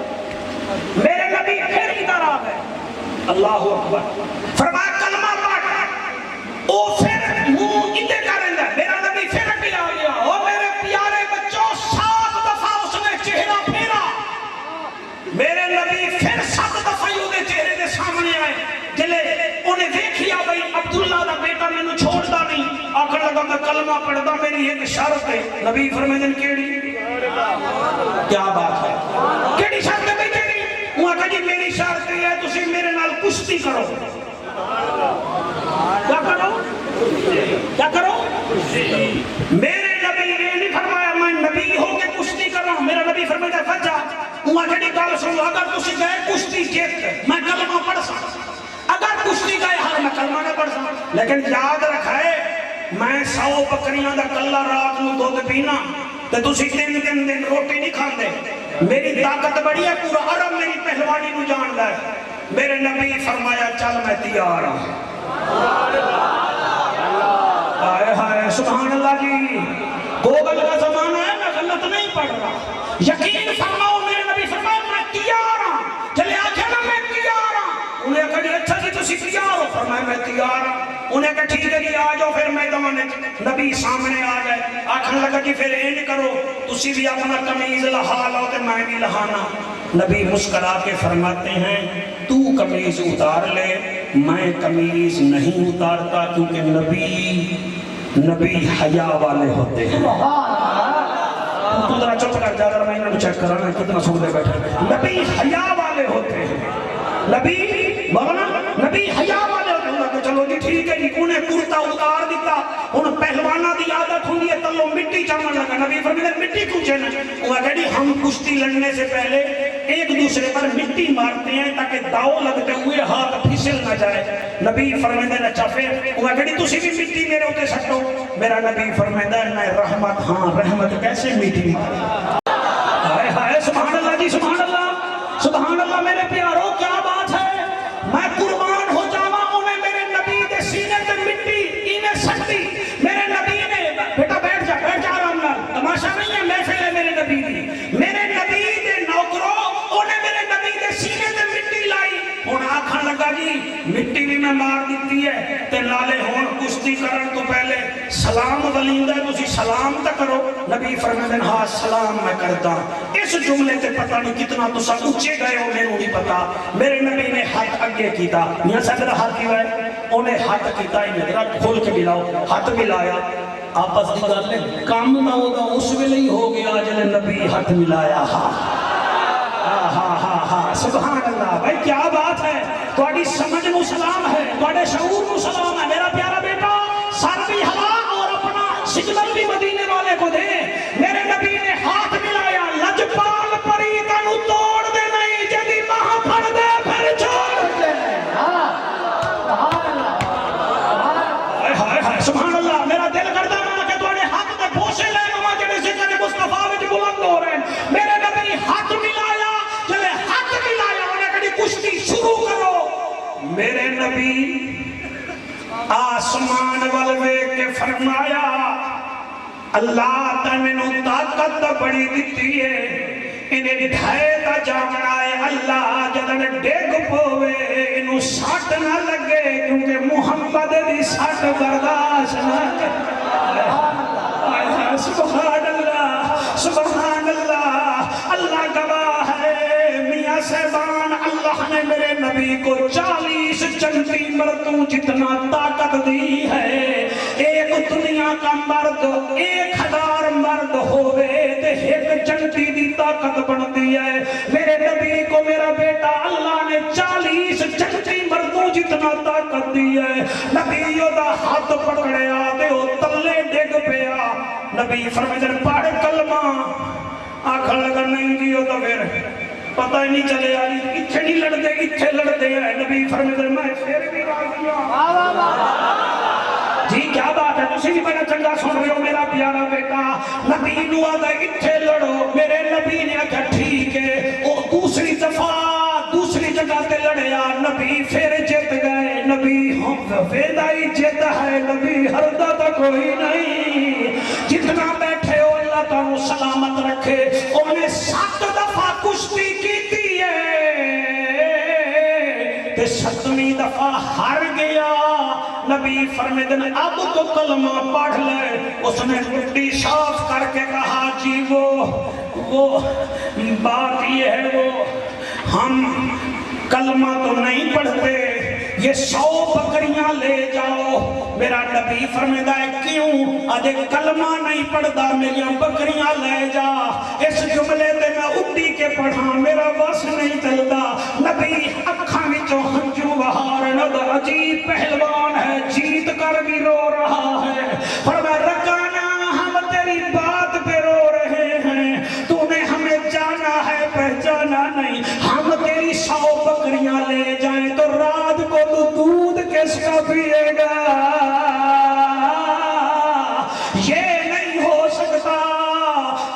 میرے نبی پھر ادھر آ گئے. اللہ اکبر. فرمایا کلمہ پڑھ. او پھر منہ ادھر کریں گے. میرا نبی پھر اگے آ گیا. او میرے پیارے بچوں 7 دفعہ اس نے چہرہ پھیرا. میرے نبی پھر 7 دفعہ انہیں چہرے کے سامنے آئے. جلے انہیں دیکھیا بھئی عبداللہ دا بیٹا میں نے چھوڑتا نہیں. آخر لگا میں کلمہ پڑھتا میری ایک شرط ہے. نبی فرمائے دن کیڑی؟ کیا بات ہے؟ کیڑی شرط ہے بھئی کیڑی؟ وہ کہا جی میری شرط ہے تسی میرے نال کشتی کرو. کیا کرو؟ کیا کرو؟ میرے نبی نے نہیں فرمایا میں نبی ہو کے کشتی کروں. میرا نبی فرمایا فجا وہ کہا جی گل سنو اگر تسی گئے کشتی جیت میں کلمہ پڑھ سکتا. اگر کشتی گئے ہاں میں کلمہ نہ پڑھ سکتا. لیکن یاد رکھائے میں 100 بکریاں دا کلا رات نو دودھ پینا تے تسی 3 دن روٹی نہیں کھاندے. میری طاقت بڑی ہے پورا عرب میری پہلوانی کو جان ہے. میرے نبی فرمایا چل میں تیار ہوں. ہائے ہائے سبحان اللہ جی. گوگل کا زمانہ ہے میں غلط نہیں پڑھ رہا. یقین فرماؤ میرے نبی فرمایا میں تیار ہوں. چلے آکھے نا میں تیار ہوں. انہیں کہا جی اچھا جی تسی تیار ہو؟ فرمایا میں تیار ہوں. انہیں کہا ٹھیک ہے جی آ جاؤ پھر میدان. نبی سامنے آ گئے. آخر لگا جی پھر یہ نہیں کرو تسی بھی اپنا قمیض لہا لو تے میں بھی لہانا. نبی مسکرا کے فرماتے ہیں تو قمیض اتار لے میں قمیض نہیں اتارتا کیونکہ نبی حیا والے ہوتے ہیں. تو ذرا چپ کر جا. میں انہوں نے چیک کرانا کتنا سن دے بیٹھے. نبی حیا والے ہوتے ہیں. نبی حیا والے ہوتے ہیں. کہ چلو جی ٹھیک ہے جی. انہیں کرتا اتار دیتا. ان پہلوانا دی عادت ہوئی ہے تلو مٹی چامن لگا. نبی فرمایا مٹی کچھے نا. وہ کہا جی ہم کشتی لڑنے سے پہلے ایک دوسرے پر مٹی مارتے ہیں تاکہ داؤ لگتے ہوئے ہاتھ پھسل نہ جائے. نبی فرمایا اچھا پھر وہ کہا جی تسی بھی مٹی میرے ہوتے سکتو. میرا نبی فرمایا میں رحمت ہاں رحمت کیسے میٹھی ماری. ہائے ہائے سبحان اللہ جی سبحان اللہ سبحان اللہ. میرے پیاروں کیا بات ہے. میں قربان ہو جاواں انہیں میرے نبی دے سینے تے مٹی انہیں سکتی. میرے نبی نے بیٹا بیٹھ جا آرام نال. تماشا نہیں ہے محفل ہے میرے نبی دی. میرے نبی دے نوکروں انہیں میرے نبی دے سینے تے مٹی لائی. ہن آکھن لگا جی مٹی بھی میں مار دیتی ہے تے نالے ہون کشتی کرن تو پہلے سلام ولیندہ تسی سلام تک کرو. نبی فرماتے ہاں سلام میں کرتا. اس جملے تے پتہ نہیں کتنا تسا اونچے گئے ہو میں نہیں پتا. میرے نبی نے ہاتھ اگے کیتا. میاں صاحب دا ہاتھ کیوں ہے؟ انہیں ہاتھ کیتا ہی میرا کھول کے ملاؤ. ہاتھ ملایا آپس دی گل ہے کام نہ ہوگا اس ویلے ہی ہو گیا جلے نبی ہاتھ ملایا. ہاں سبحان اللہ. بھائی کیا بات ہے. تھوڑی سمجھ نو سلام ہے. تھوڑے شعور نو سلام ہے. میرا پیارا بیٹا سر بھی ہلا اور اپنا سگنل بھی مدینے والے کو دے. میرے نبی نے ہاتھ ملایا. لجپال پری تنو توڑ دے نہیں جدی ماہ پھڑ دے پھر چھوڑ دے. سبحان اللہ. میرا دل کرتا ہے کہ تھوڑے ہاتھ میں بوسے لے گا جڑے ذکر مصطفیٰ وچ بلند ہو رہے ہیں. میرے نبی ہاتھ ملایا. جلے ہاتھ ملایا انہیں کہی کشتی شروع کرو. میرے نبی آسمان والوے کے فرمایا اللہ تمہیں طاقت بڑی دیتی ہے. انہیں ڈھائے دا جامنا ہے. اللہ جدن ڈیگ پوے انہوں ساٹھ نہ لگے کیونکہ محمد دی ساٹھ برداشت نہ کرے. سبحان اللہ سبحان اللہ. اللہ گواہ ہے میاں صاحبان اللہ نے میرے نبی کو 40 جنتی مردوں جتنا طاقت دی ہے. ایک دنیا کا مرد 1000 مرد ہوئے تے ایک جنتی دی طاقت بنتی ہے. میرے نبی کو میرا بیٹا اللہ نے 40 جنتی مردوں جتنا طاقت دی ہے. نبی دا ہاتھ پکڑیا تے وہ تلے ڈگ پیا. نبی فرمایا پڑھ کلمہ. آخر لگا نہیں جی وہ تو پھر پتہ ہی نہیں چلے آئی اتھے نہیں لڑتے اتھے لڑتے ہیں. نبی فرمایا تسی بھی بڑا چنگا سن رہے ہو میرا پیارا بیٹا نبی نو آدھا اتھے لڑو میرے نبی نے آکھا ٹھیک ہے وہ دوسری دفعہ دوسری جگہ تے لڑیا نبی پھر جت گئے نبی ہم ویدائی جت ہے نبی ہردہ تو کوئی نہیں جتنا بیٹھے ہو اللہ تعالیٰ سلامت رکھے انہیں 7 دفعہ کشتی کی ہے تے 7ویں دفعہ ہار گیا نبی فرمیدن اب تو کلمہ پڑھ لے اس نے مٹی صاف کر کے کہا جی وہ بات یہ ہے وہ ہم کلمہ تو نہیں پڑھتے یہ 100 بکریاں لے جاؤ میرا نبی فرمیدہ ہے کیوں آدھے کلمہ نہیں پڑھتا میری بکریاں لے جا اس جملے تے میں اٹھی کے پڑھا میرا بس نہیں چلتا نبی اکھاں وچوں ہنجو بہار ند عجیب پہلوان ہے جیت کر بھی رو رہا ہے فرمایا رکانا ہم تیری بات پہ رو رہے ہیں تو نے ہمیں جانا ہے پہچانا نہیں ہم تیری 100 بکریاں لے جائیں تو رات کو تو دودھ کس کا پیے گا یہ نہیں ہو سکتا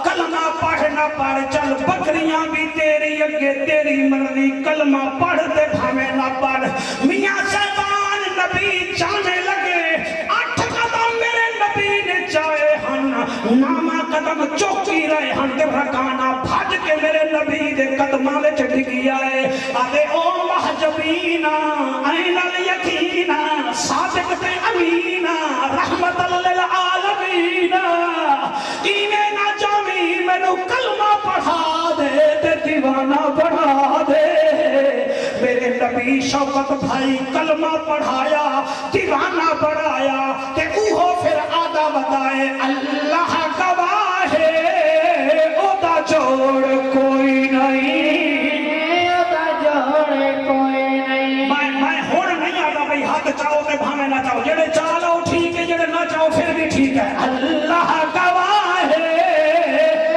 کلمہ پڑھنا پڑھ چل بکریاں بھی تیری اگے تیری مرضی کلمہ پڑھ دے بھامے نہ پڑھ میاں صاحبان نبی جانے لگے 8 قدم میرے نبی نے چاہے ہن نامہ قدم چوکی رہے ہن تے رکانا بھج کے میرے نبی دے قدمہ میں ڈگی آئے آدھے او محجبینا این الیقینا صادق تے امینا رحمت للعالمین اینے نہ جامی مینو کلمہ پڑھا دے تے دیوانہ پڑھا دے میرے نبی شوقت بھائی کلمہ پڑھایا دیوانہ پڑھایا تے اوہو پھر آدھا بتائے اللہ گواہ ہے اودا جوڑ کوئی نہیں اودا جوڑ کوئی نہیں میں ہوڑ نہیں آدھا بھئی ہاتھ چاہو تے بھامے نہ چاہو جڑے چاہ لو ٹھیک ہے جڑے نہ چاہو پھر بھی ٹھیک ہے اللہ گواہ ہے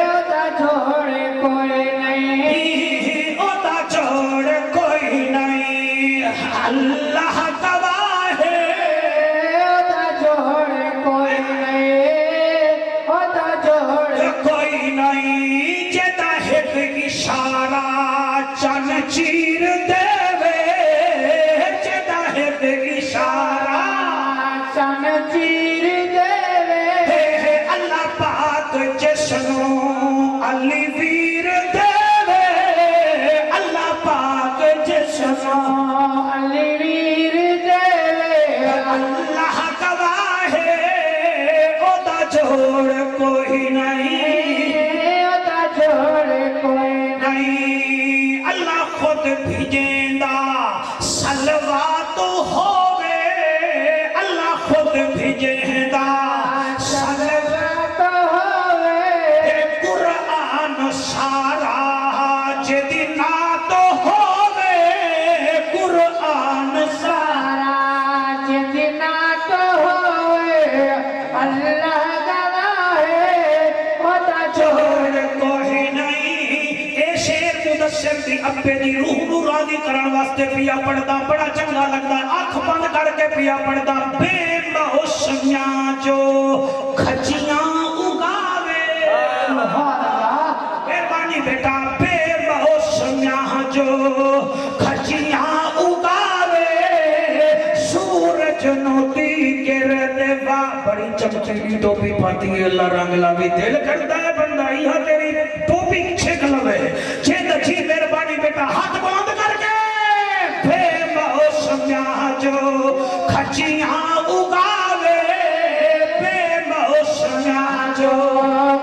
اودا جوڑ کوئی نہیں اودا جوڑ کوئی نہیں اللہ گواہ ہے اودا جوڑ کوئی نہیں اودا جوڑ کوئی نہیں جیتا ہٹ اشارہ چن چیر دے وے جیتا ہٹ اشارہ چن چیر دے ہے اللہ پاک جسنو علی ویر دے وے اللہ پاک جسنو علی ویر دے اللہ گواہ ہے اودا جوڑ کوئی نہیں اودا جوڑ کوئی نہیں اللہ خود بھیجیندہ سلوہ تو ہووے اللہ خود بھیجیندہ سلوہ تو ہوئے قرآن سارا جدی نہ تو ہووے قرآن سارا سارا جتنا تو ہوئے اللہ گواہ ہے اودا جوڑ کوئی نہیں اے شیر مدثر دی ابے دی روح نو راضی کرن واسطے پیا پڑھدا بڑا چنگا لگدا اکھ بند کر کے پیا پڑھدا بے موسمیاں جو کھچیاں اگاوے مہربانی بیٹا بے موسمیاں جو کھچیاں اگاوے سورج نو دی گرد وا بڑی چمچیلی ٹوپی پاتی ہے اللہ رنگ لاوی دل کرتا ہے بندہ یہاں تیری ٹوپی چھک لوے چھت جی مہربانی بیٹا ہاتھ بلند کر کے بے موسمیاں جو کھچیاں اگاوے بے موسمیاں جو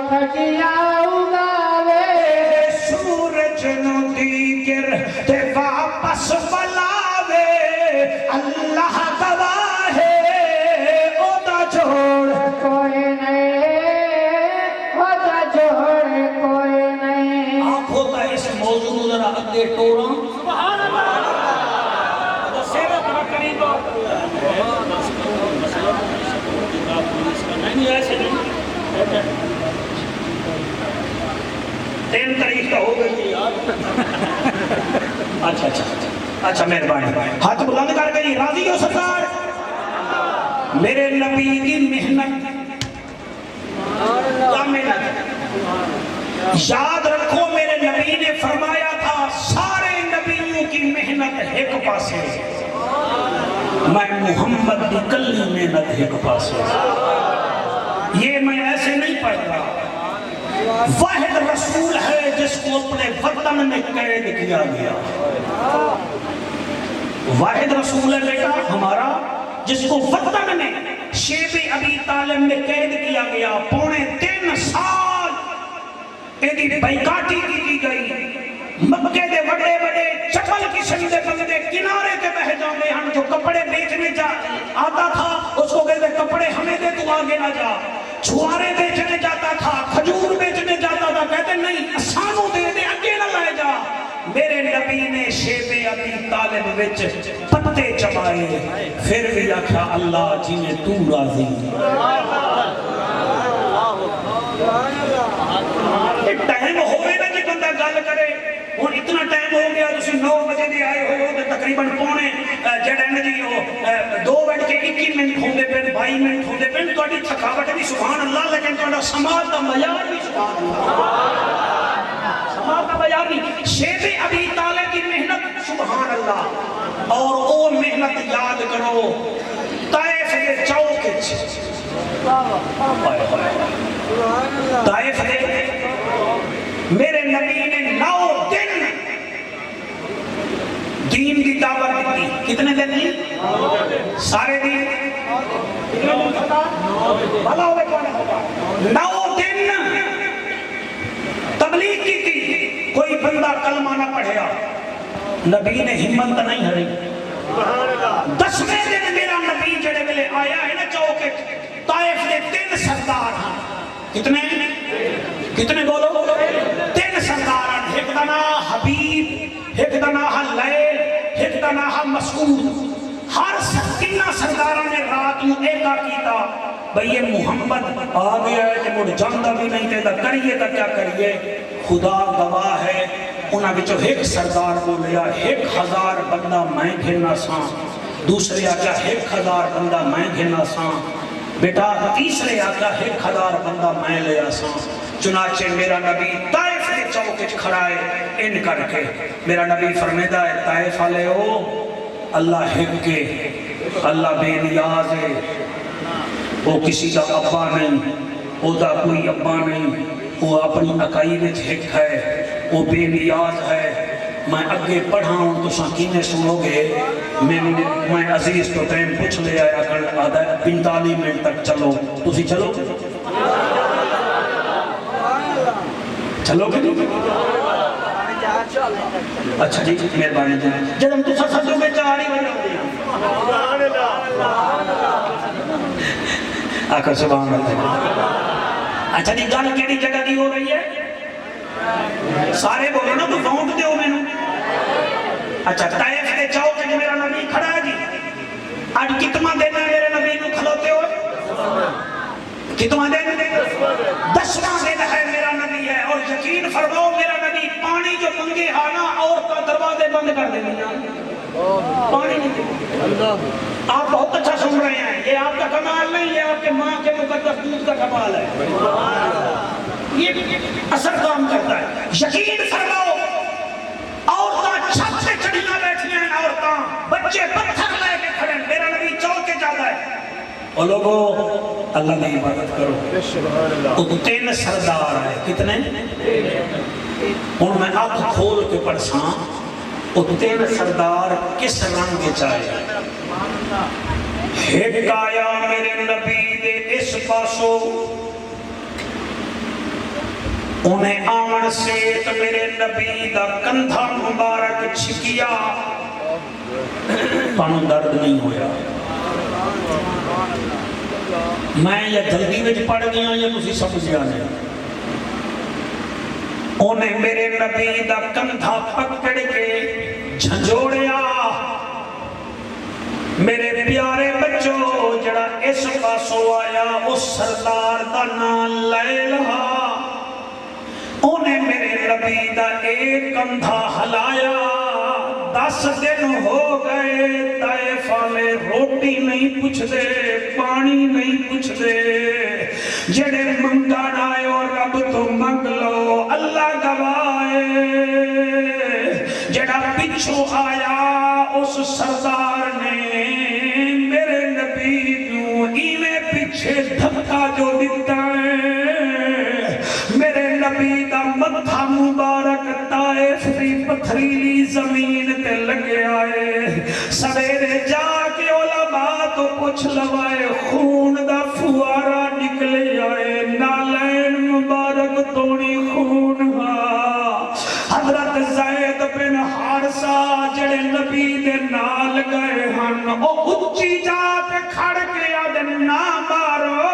کھٹیا اگاوے سورج نو دی گرد واپس بلاوے اللہ گواہ ہے اودا جوڑ کوئی نہیں اودا جوڑ کوئی نہیں آپ ہوتا ہے اس موضوع نو ذرا اگے ٹوڑاں سبحان اللہ سیرہ ترہ قریب نہیں ایسے نہیں 3 تاریخ کا ہو گئی یار اچھا مہربانی ہاتھ بلند کر کے جی راضی ہو سرکار میرے نبی کی محنت کیا محنت؟ یاد رکھو میرے نبی نے فرمایا تھا سارے نبیوں کی محنت ایک پاسے، میں محمد کی کلی محنت ایک پاسے۔ یہ میں ایسے نہیں پڑھ رہا، واحد رسول ہے جس کو اپنے وطن میں قید کیا گیا، واحد رسول ہے بیٹا ہمارا جس کو وطن میں شیب ابی طالب میں قید کیا گیا، 3.5 سال ایدی بیکاٹی کی گئی، مکے دے بڑے بڑے چپل قسم دے بندے کنارے تے بہ جاندے ہن، جو کپڑے بیچنے آتا تھا اس کو کہتے کپڑے ہمیں دے تو آگے نہ جا، چھوارے بیچنے جاتا تھا، کھجور بیچنے جاتا تھا، کہتے نہیں اسانوں دے دے اگے نہ لائے جا۔ میرے نبی نے شیب ابی طالب وچ پتے چبائے، پھر بھی آکھا اللہ جنہیں تو راضی۔ ٹائم ہوئے نا جی بندہ گل کرے، اور اتنا ٹائم ہو گیا تسی 9 بجے دے آئے ہوئے ہو، تقریباً پونے جڑے نا جی 2 بج کے 21 منٹ ہوندے پین، 22 منٹ ہوندے پین، تہاڈی تھکاوٹ بھی سبحان اللہ، لیکن تہاڈا سماعت دا معیار بھی سبحان اللہ، سماعت دا معیار نہیں۔ شیب ابی طالب کی محنت سبحان اللہ، اور وہ محنت یاد کرو طائف کے چوک وچ، طائف دے میرے نبی نے 9 دن دین کی دعوت دی۔ کتنے دن دی؟ سارے دن 9 دن تبلیغ کی تھی، کوئی بندہ کلمہ نہ پڑھیا، نبی نے ہمت نہیں ہری۔ 10ویں دن میرا نبی جڑے ملے آیا ہے نا چوک، طائف دے 3 سردار ہیں، کتنے بولو؟ 3 سردار ہیں، ایک دا نام حبیب، ایک دا نام لیل، ایک دا نام مسعود۔ ہر 3 سرداروں نے رات میں ایکا کیتا بھئی یہ محمد آ گیا ہے کہ مڑ جاندہ بھی نہیں دیتا، کریے تا کیا کریے؟ خدا گواہ ہے انہاں بچو ایک سردار بولیا 1000 بندہ میں گھرنا ساں، دوسرے آکا 1000 بندہ میں گھرنا ساں، بیٹا تیسرے آقا 1000 بندہ میں لے آساں۔ چنانچہ میرا نبی طائف کے چوکچ کھڑائے ان کر کے، میرا نبی فرمیدہ ہے طائف والے ہو اللہ ہک کے، اللہ بے نیاز ہے، وہ کسی کا ابا نہیں، وہ دا کوئی ابا نہیں، وہ اپنی اکائی وچ ہک ہے، وہ بے نیاز ہے۔ میں اگے پڑھا ہوں تو ساکینے سنو گے، میں عزیز تو ٹائم پوچھ لے آیا کر آدھا 45 منٹ تک چلو، تسی چلو چلو گے؟ اچھا جی مہربانی جی، جب ہم تو سجدوں میں چاری بنا دیا آقا سبحان اللہ۔ اچھا جی گل کیڑی جگہ دی ہو رہی ہے؟ سارے بولو نا تو فاؤنڈ دے ہو میں نے۔ اچھا طائف کے چوک میں میرا نبی کھڑا ہے جی، آج کتنا دن ہے میرے نبی کو کھلوتے ہوئے؟ کتنا دن؟ 10واں دن ہے میرا نبی ہے، اور یقین فرماؤ میرا نبی پانی جو منگے آنا اور کا دروازے بند کر دیں گے، پانی نہیں دیں۔ آپ بہت اچھا سن رہے ہیں، یہ آپ کا کمال نہیں، یہ آپ کے ماں کے مقدس دودھ کا کمال ہے، یہ اثر کام کرتا ہے۔ یقین فرماؤ عورتاں چھت سے چڑھیاں بیٹھی ہیں، عورتاں بچے پتھر لے کے کھڑے، میرا نبی چوک کے جاتا ہے، اور لوگوں اللہ کی عبادت کرو۔ وہ 3 سردار ہیں، کتنے؟ اور میں آنکھ کھول کے پڑھساں وہ 3 سردار کس رنگ کے چاہے؟ ایک آیا میرے نبی دے اس پاسو، انہیں آمن سے تو میرے نبی دا کندھا مبارک چھکیا، پانو درد نہیں ہویا۔ میں یا جلدی وچ پڑھ گیا یا تسی سمجھ گیا نہیں۔ انہیں میرے نبی دا کندھا پکڑ کے جھنجوڑیا، میرے پیارے بچوں جڑا اس پاسو آیا اس سردار دا نام لیل ہا، انہیں میرے نبی دا ایک کندھا ہلایا، 10 دن ہو گئے طائف والے روٹی نہیں پوچھدے پانی نہیں پوچھدے جڑے منگن آئے اور رب تو منگ لو اللہ گواہ جڑا پچھو آیا اس سردار نے میرے نبی نو ایویں پیچھے دھکا جو دیتا ہے میرے نبی دا متھا مبارک طائف دی پتھریلی زمین تے لگے آئے سویرے جا کے علماء تو پوچھ لوائے خون دا فوارا نکلے آئے نالین مبارک تونی خون حضرت زید بن حارثہ جڑے نبی دے نال گئے ہن او اچھی جات کھڑ کے آدن نہ مارو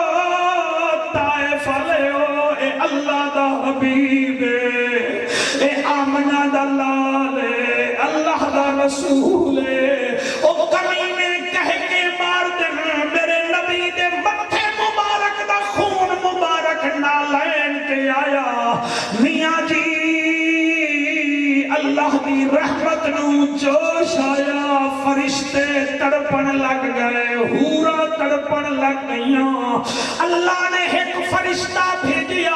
طائف علیہو اے اللہ دا حبیب اے آمنہ دا لال اللہ دا رسول او کمینے کہہ کے مار دن میرے نبی دے متھے مبارک دا خون مبارک نالین کے آیا میاں جی اللہ دی رحمت نو جوش آیا فرشتے تڑپن لگ گئے ہورا تڑپن لگ گئیاں اللہ نے ایک فرشتہ بھیجیا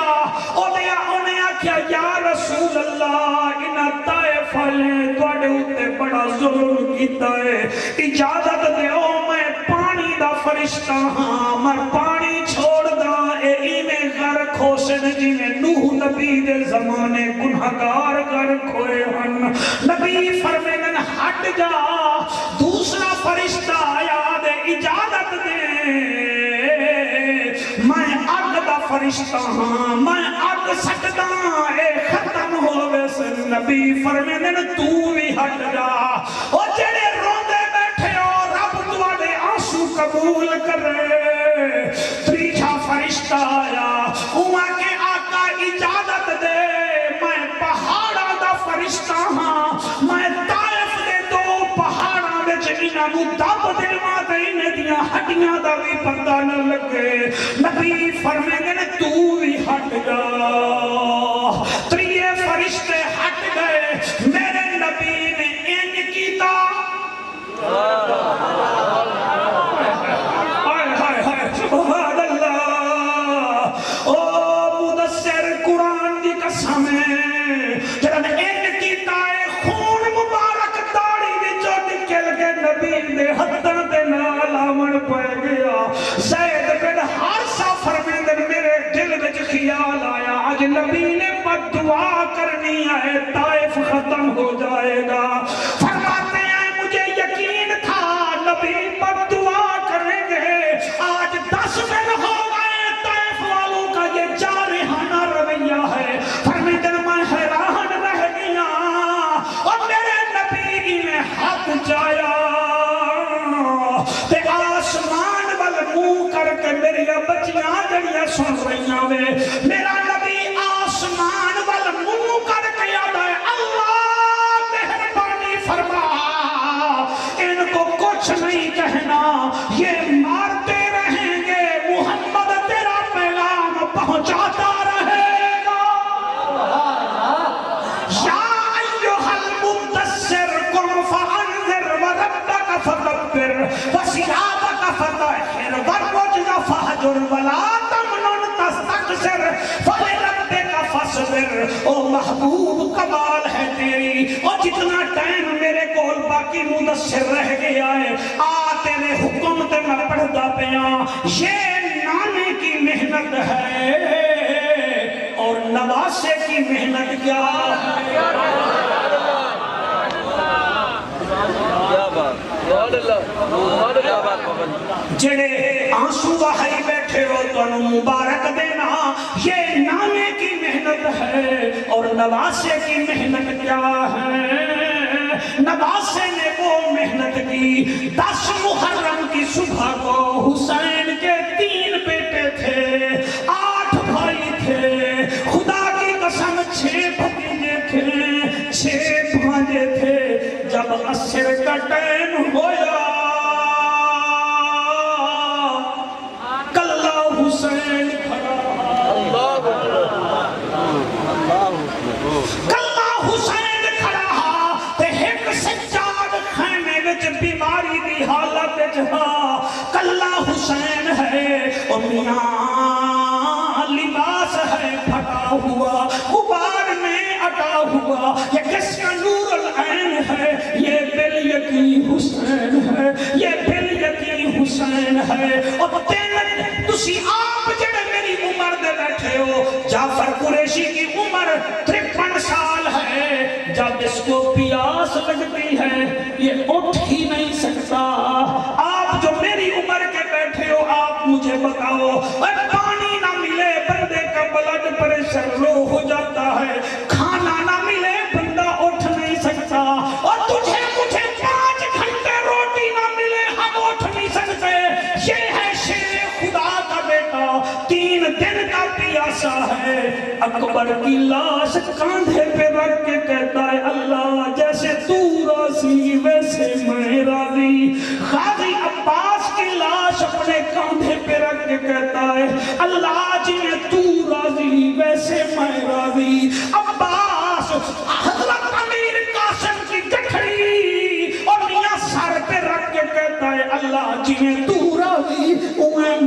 انہیں آکھیا یا رسول اللہ انہاں طائف والے تواڈے اوتے بڑا ظلم کیتا ہے اجازت دیو میں پانی دا فرشتہ ہاں میں پانی چھوڑ دا اے ایویں غرق ہو سن جویں نوح نبی دے زمانے گنہگار غرق ہوئے ہن نبی فرمینن ہٹ جا دوسرا فرشتہ آیا دے اجازت دے میں اگ دا فرشتہ ہاں میں اگ سکتا اے ختم ہوئے سے نبی فرمینن تو بھی ہٹ جا او جڑے روندے بیٹھے ہو رب تواڈے آنسو قبول کرے تیجا فرشتہ آیا اوہاں کے آقا اجازت دے میں پہاڑا دا فرشتہ ہاں میں طائف دے دو پہاڑا وچ انہاں نو دب دیواں تے انہاں دیاں ہڈیاں دا بھی پتہ نہ لگے نبی فرمائیں گے تو بھی ہٹ جا تریے فرشتے ہٹ گئے میرے نبی نے انج کیتا سبحان اللہ او مدثر قرآن دی قسم ہے جب ان کیتا ہے خون مبارک داڑھی وچوں نکل کے نبی دے ہتھاں تے نال آون پے گیا زید بن حارثہ فرمیندے میرے دل وچ خیال آیا اج نبی نے بد دعا کرنی ہے طائف ختم ہو جائے گا فرماتے ہیں مجھے یقین تھا نبی بد دعا کریں گے آج 10 دن ہو گئے طائف والوں کا یہ جارحانہ رویہ ہے فرمیندے میں حیران رہ گیا اور میرے نبی نے ہاتھ جایا تے آسمان وال منہ کر کے میری بچیاں جڑیاں سن رہیاں وے میرا نبی آسمان وال منہ کر کے یاد ہے اللہ مہربانی فرما ان کو کچھ نہیں کہنا یہ مارتے رہیں گے محمد تیرا پیغام پہنچاتا رہے گا یا ایھا المدثر قم فانذر وربک فکبر وثیابک فطہر والرجز فہجر ولا تمنن تستکثر فلربک فاصبر او محبوب کمال ہے تیری اور جتنا ٹائم میرے کول باقی مدثر رہ گیا ہے آ تیرے حکم تے میں پڑھتا پیا یہ نانے کی محنت ہے اور نواسے کی محنت کیا جڑے آنسو بہائی بیٹھے ہو تو مبارک دینا یہ نانے کی محنت ہے اور نواسے کی محنت کیا ہے نواسے نے وہ محنت کی 10 محرم کی صبح کو حسین کے 3 بیٹے تھے 8 بھائی تھے خدا کی قسم 6 بھتیجے تھے 6 بھانجے تھے جب عصر کا ٹائم ہویا کلہ حسین کھڑا کلہ حسین کھڑا تے ایک سچا حسین ہے، یہ بالیقین حسین ہے۔ اور تسی آپ جڑے میری عمر دے بیٹھے ہو، جعفر قریشی کی عمر 53 سال ہے، جب اس کو پیاس لگتی ہے یہ اٹھ ہی نہیں سکتا۔ آپ جو میری عمر کے بیٹھے ہو، آپ مجھے بتاؤ، پانی نہ ملے بندے کا بلڈ پریشر لو ہو جاتا ہے، کھانا نہ ملے بندہ اٹھ نہیں سکتا، اور تجھے مجھے 5 گھنٹے روٹی نہ ملے ہم اٹھ نہیں سکتے۔ یہ ہے شیر خدا کا بیٹا، 3 دن کا پیاسا ہے، اکبر کی لاش کاندھے پہ رکھ کے کہتا ہے اللہ جیسے تو راضی ویسے میں راضی۔ غازی عباس کی لاش اپنے کاندھے پہ رکھ کے کہتا ہے اللہ جی تو راضی ویسے میں راضی۔ عباس حضرت امیر قاسم کی گٹھڑی اور میاں سر پہ رکھ کے کہتا ہے اللہ جی تو راضی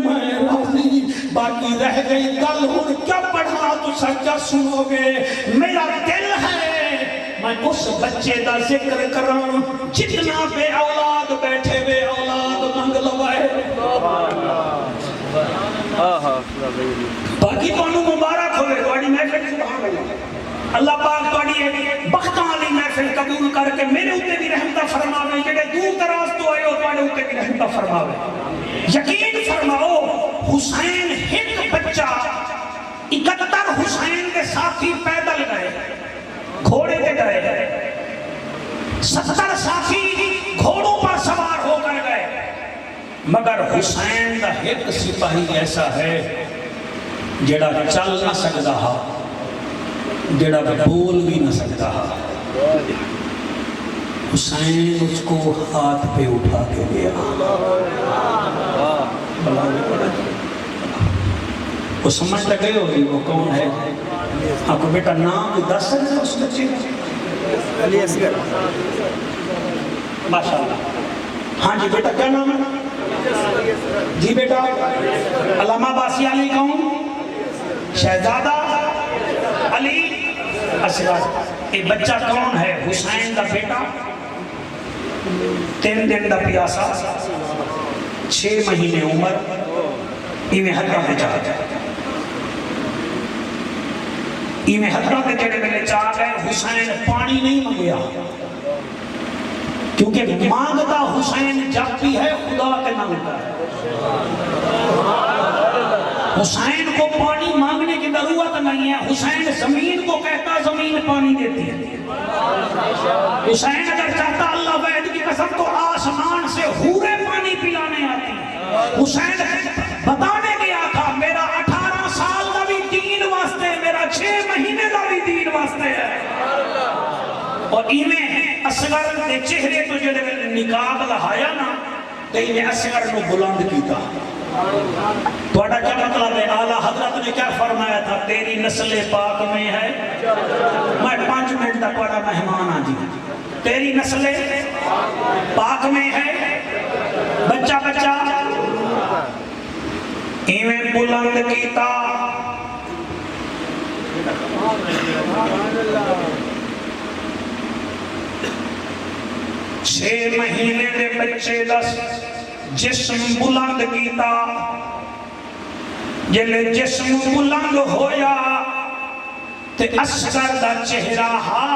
میں راضی۔ باقی رہ گئی گل ہوں کیا پڑھا تو سچا سنو گے، میرا دل ہے میں اس بچے دا ذکر کراں جتنا بے اولاد بیٹھے بے اولاد منگ لوائے۔ باقی تانوں مبارک ہوئے تواڈی محفل سبحان اللہ، اللہ پاک تواڈی بختاں والی محفل قبول کر کے میرے اوتے بھی رحمت فرماوے، جڑے دور دراز تو آئے ہو تواڈے اوتے بھی رحمت فرماوے۔ یقین فرماؤ حسین ایک بچہ 71 حسین کے ساتھی پیدل گئے، گھوڑے پہ گئے، 70 ساتھی گھوڑوں پر سوار ہو کر گئے، مگر حسین کا ایک سپاہی ایسا ہے جڑا چل نہ سکتا ہا، جڑا بول بھی نہ سکتا ہا۔ حسین اس کو ہاتھ پہ اٹھا کے لیا، وہ سمجھ لگے ہوگی وہ کون ہے؟ آپ کو بیٹا نام دس سکتے اس بچے کا؟ علی اصغر۔ ماشاءاللہ۔ ہاں جی بیٹا کیا نام ہے؟ جی بیٹا علامہ باسی علی کون؟ شہزادہ علی اصغر۔ یہ بچہ کون ہے؟ حسین کا بیٹا، 3 دن کا پیاسا، 6 مہینے عمر، ایویں حدہ میں چاہ جائے، ایویں حدہ میں جڑے میں چاہ گئے۔ حسین پانی نہیں منگیا کیونکہ مانگتا حسین جب بھی ہے خدا کے مانگتا ہے۔ حسین کو پانی مانگنے کی ضرورت نہیں ہے، حسین زمین کو کہتا زمین پانی دیتی ہے۔ حسین اگر چاہتا اللہ وحید کی قسم تو آسمان سے حوریں پانی پلانے آتی۔ حسین بتانے گیا تھا میرا 18 سال کا بھی دین واسطے، میرا 6 مہینے کا بھی دین واسطے ہے۔ اور ایمیں اصغر کے چہرے تو جڑے نقاب لہایا نا تو ایمیں اصغر کو بلند کیتا۔ توڑا کیا مطلب ہے؟ اعلیٰ حضرت نے کیا فرمایا تھا؟ تیری نسل پاک میں ہے، میں 5 منٹ تک توڑا مہمان آ جی، تیری نسل پاک میں ہے، بچہ بچہ ایویں بلند کیتا۔ 6 مہینے دے بچے دا جسم بلند کیتا، جلے جسم بلند ہویا تے اصغر دا چہرہ ہا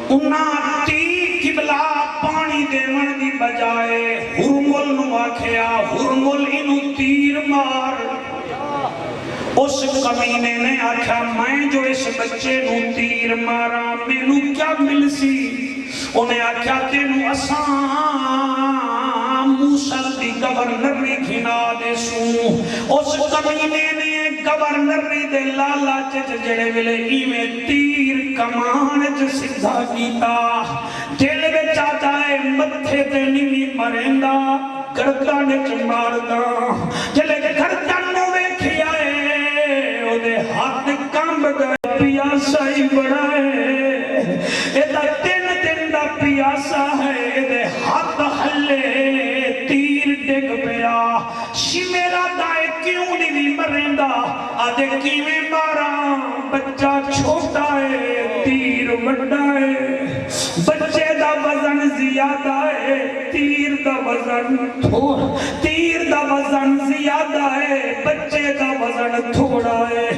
انہاں تی قبلہ پانی دیون دی بجائے ہرمل نو آکھیا ہرمل انہوں تیر مار۔ اس کمینے نے آکھا میں جو اس بچے نو تیر مارا میں نو کیا مل سی؟ انہیں آکھا تینو اساں موسیٰ دی گورنری گھنا دے سوں۔ اس کمینے نے گورنری دے لالا چچ جڑے ویلے ایویں تیر کمان چ سدھا کیتا، دل وچ آتا ہے متھے تے نہیں مریندا گردن چ ماردا، جلے گردن نو ویکھیا اے اودے ہاتھ کمب گئے، پیاسا ہی بڑا ہے، ایدا 3 دن دا پیاسا ہے، ایدے ہاتھ ہلے تیر ڈگ پیا۔ میرا دائے کیوں نہیں مریندا؟ آدھے کیویں مارا، بچہ چھوٹا ہے تیر وڈا ہے، بچے دا وزن زیادہ زیادہ ہے تیر دا وزن تیر دا وزن زیادہ ہے بچے دا وزن تھوڑا ہے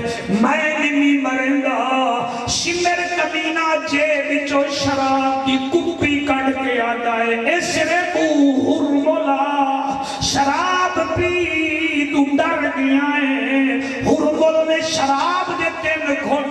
میں نہیں مرندا شمر کمینہ جیب شراب کی کپی کٹ کے آتا ہے اشربو ہرملا شراب پی تو ڈر گیا ہے ہرمل نے شراب دے 3 گھونٹ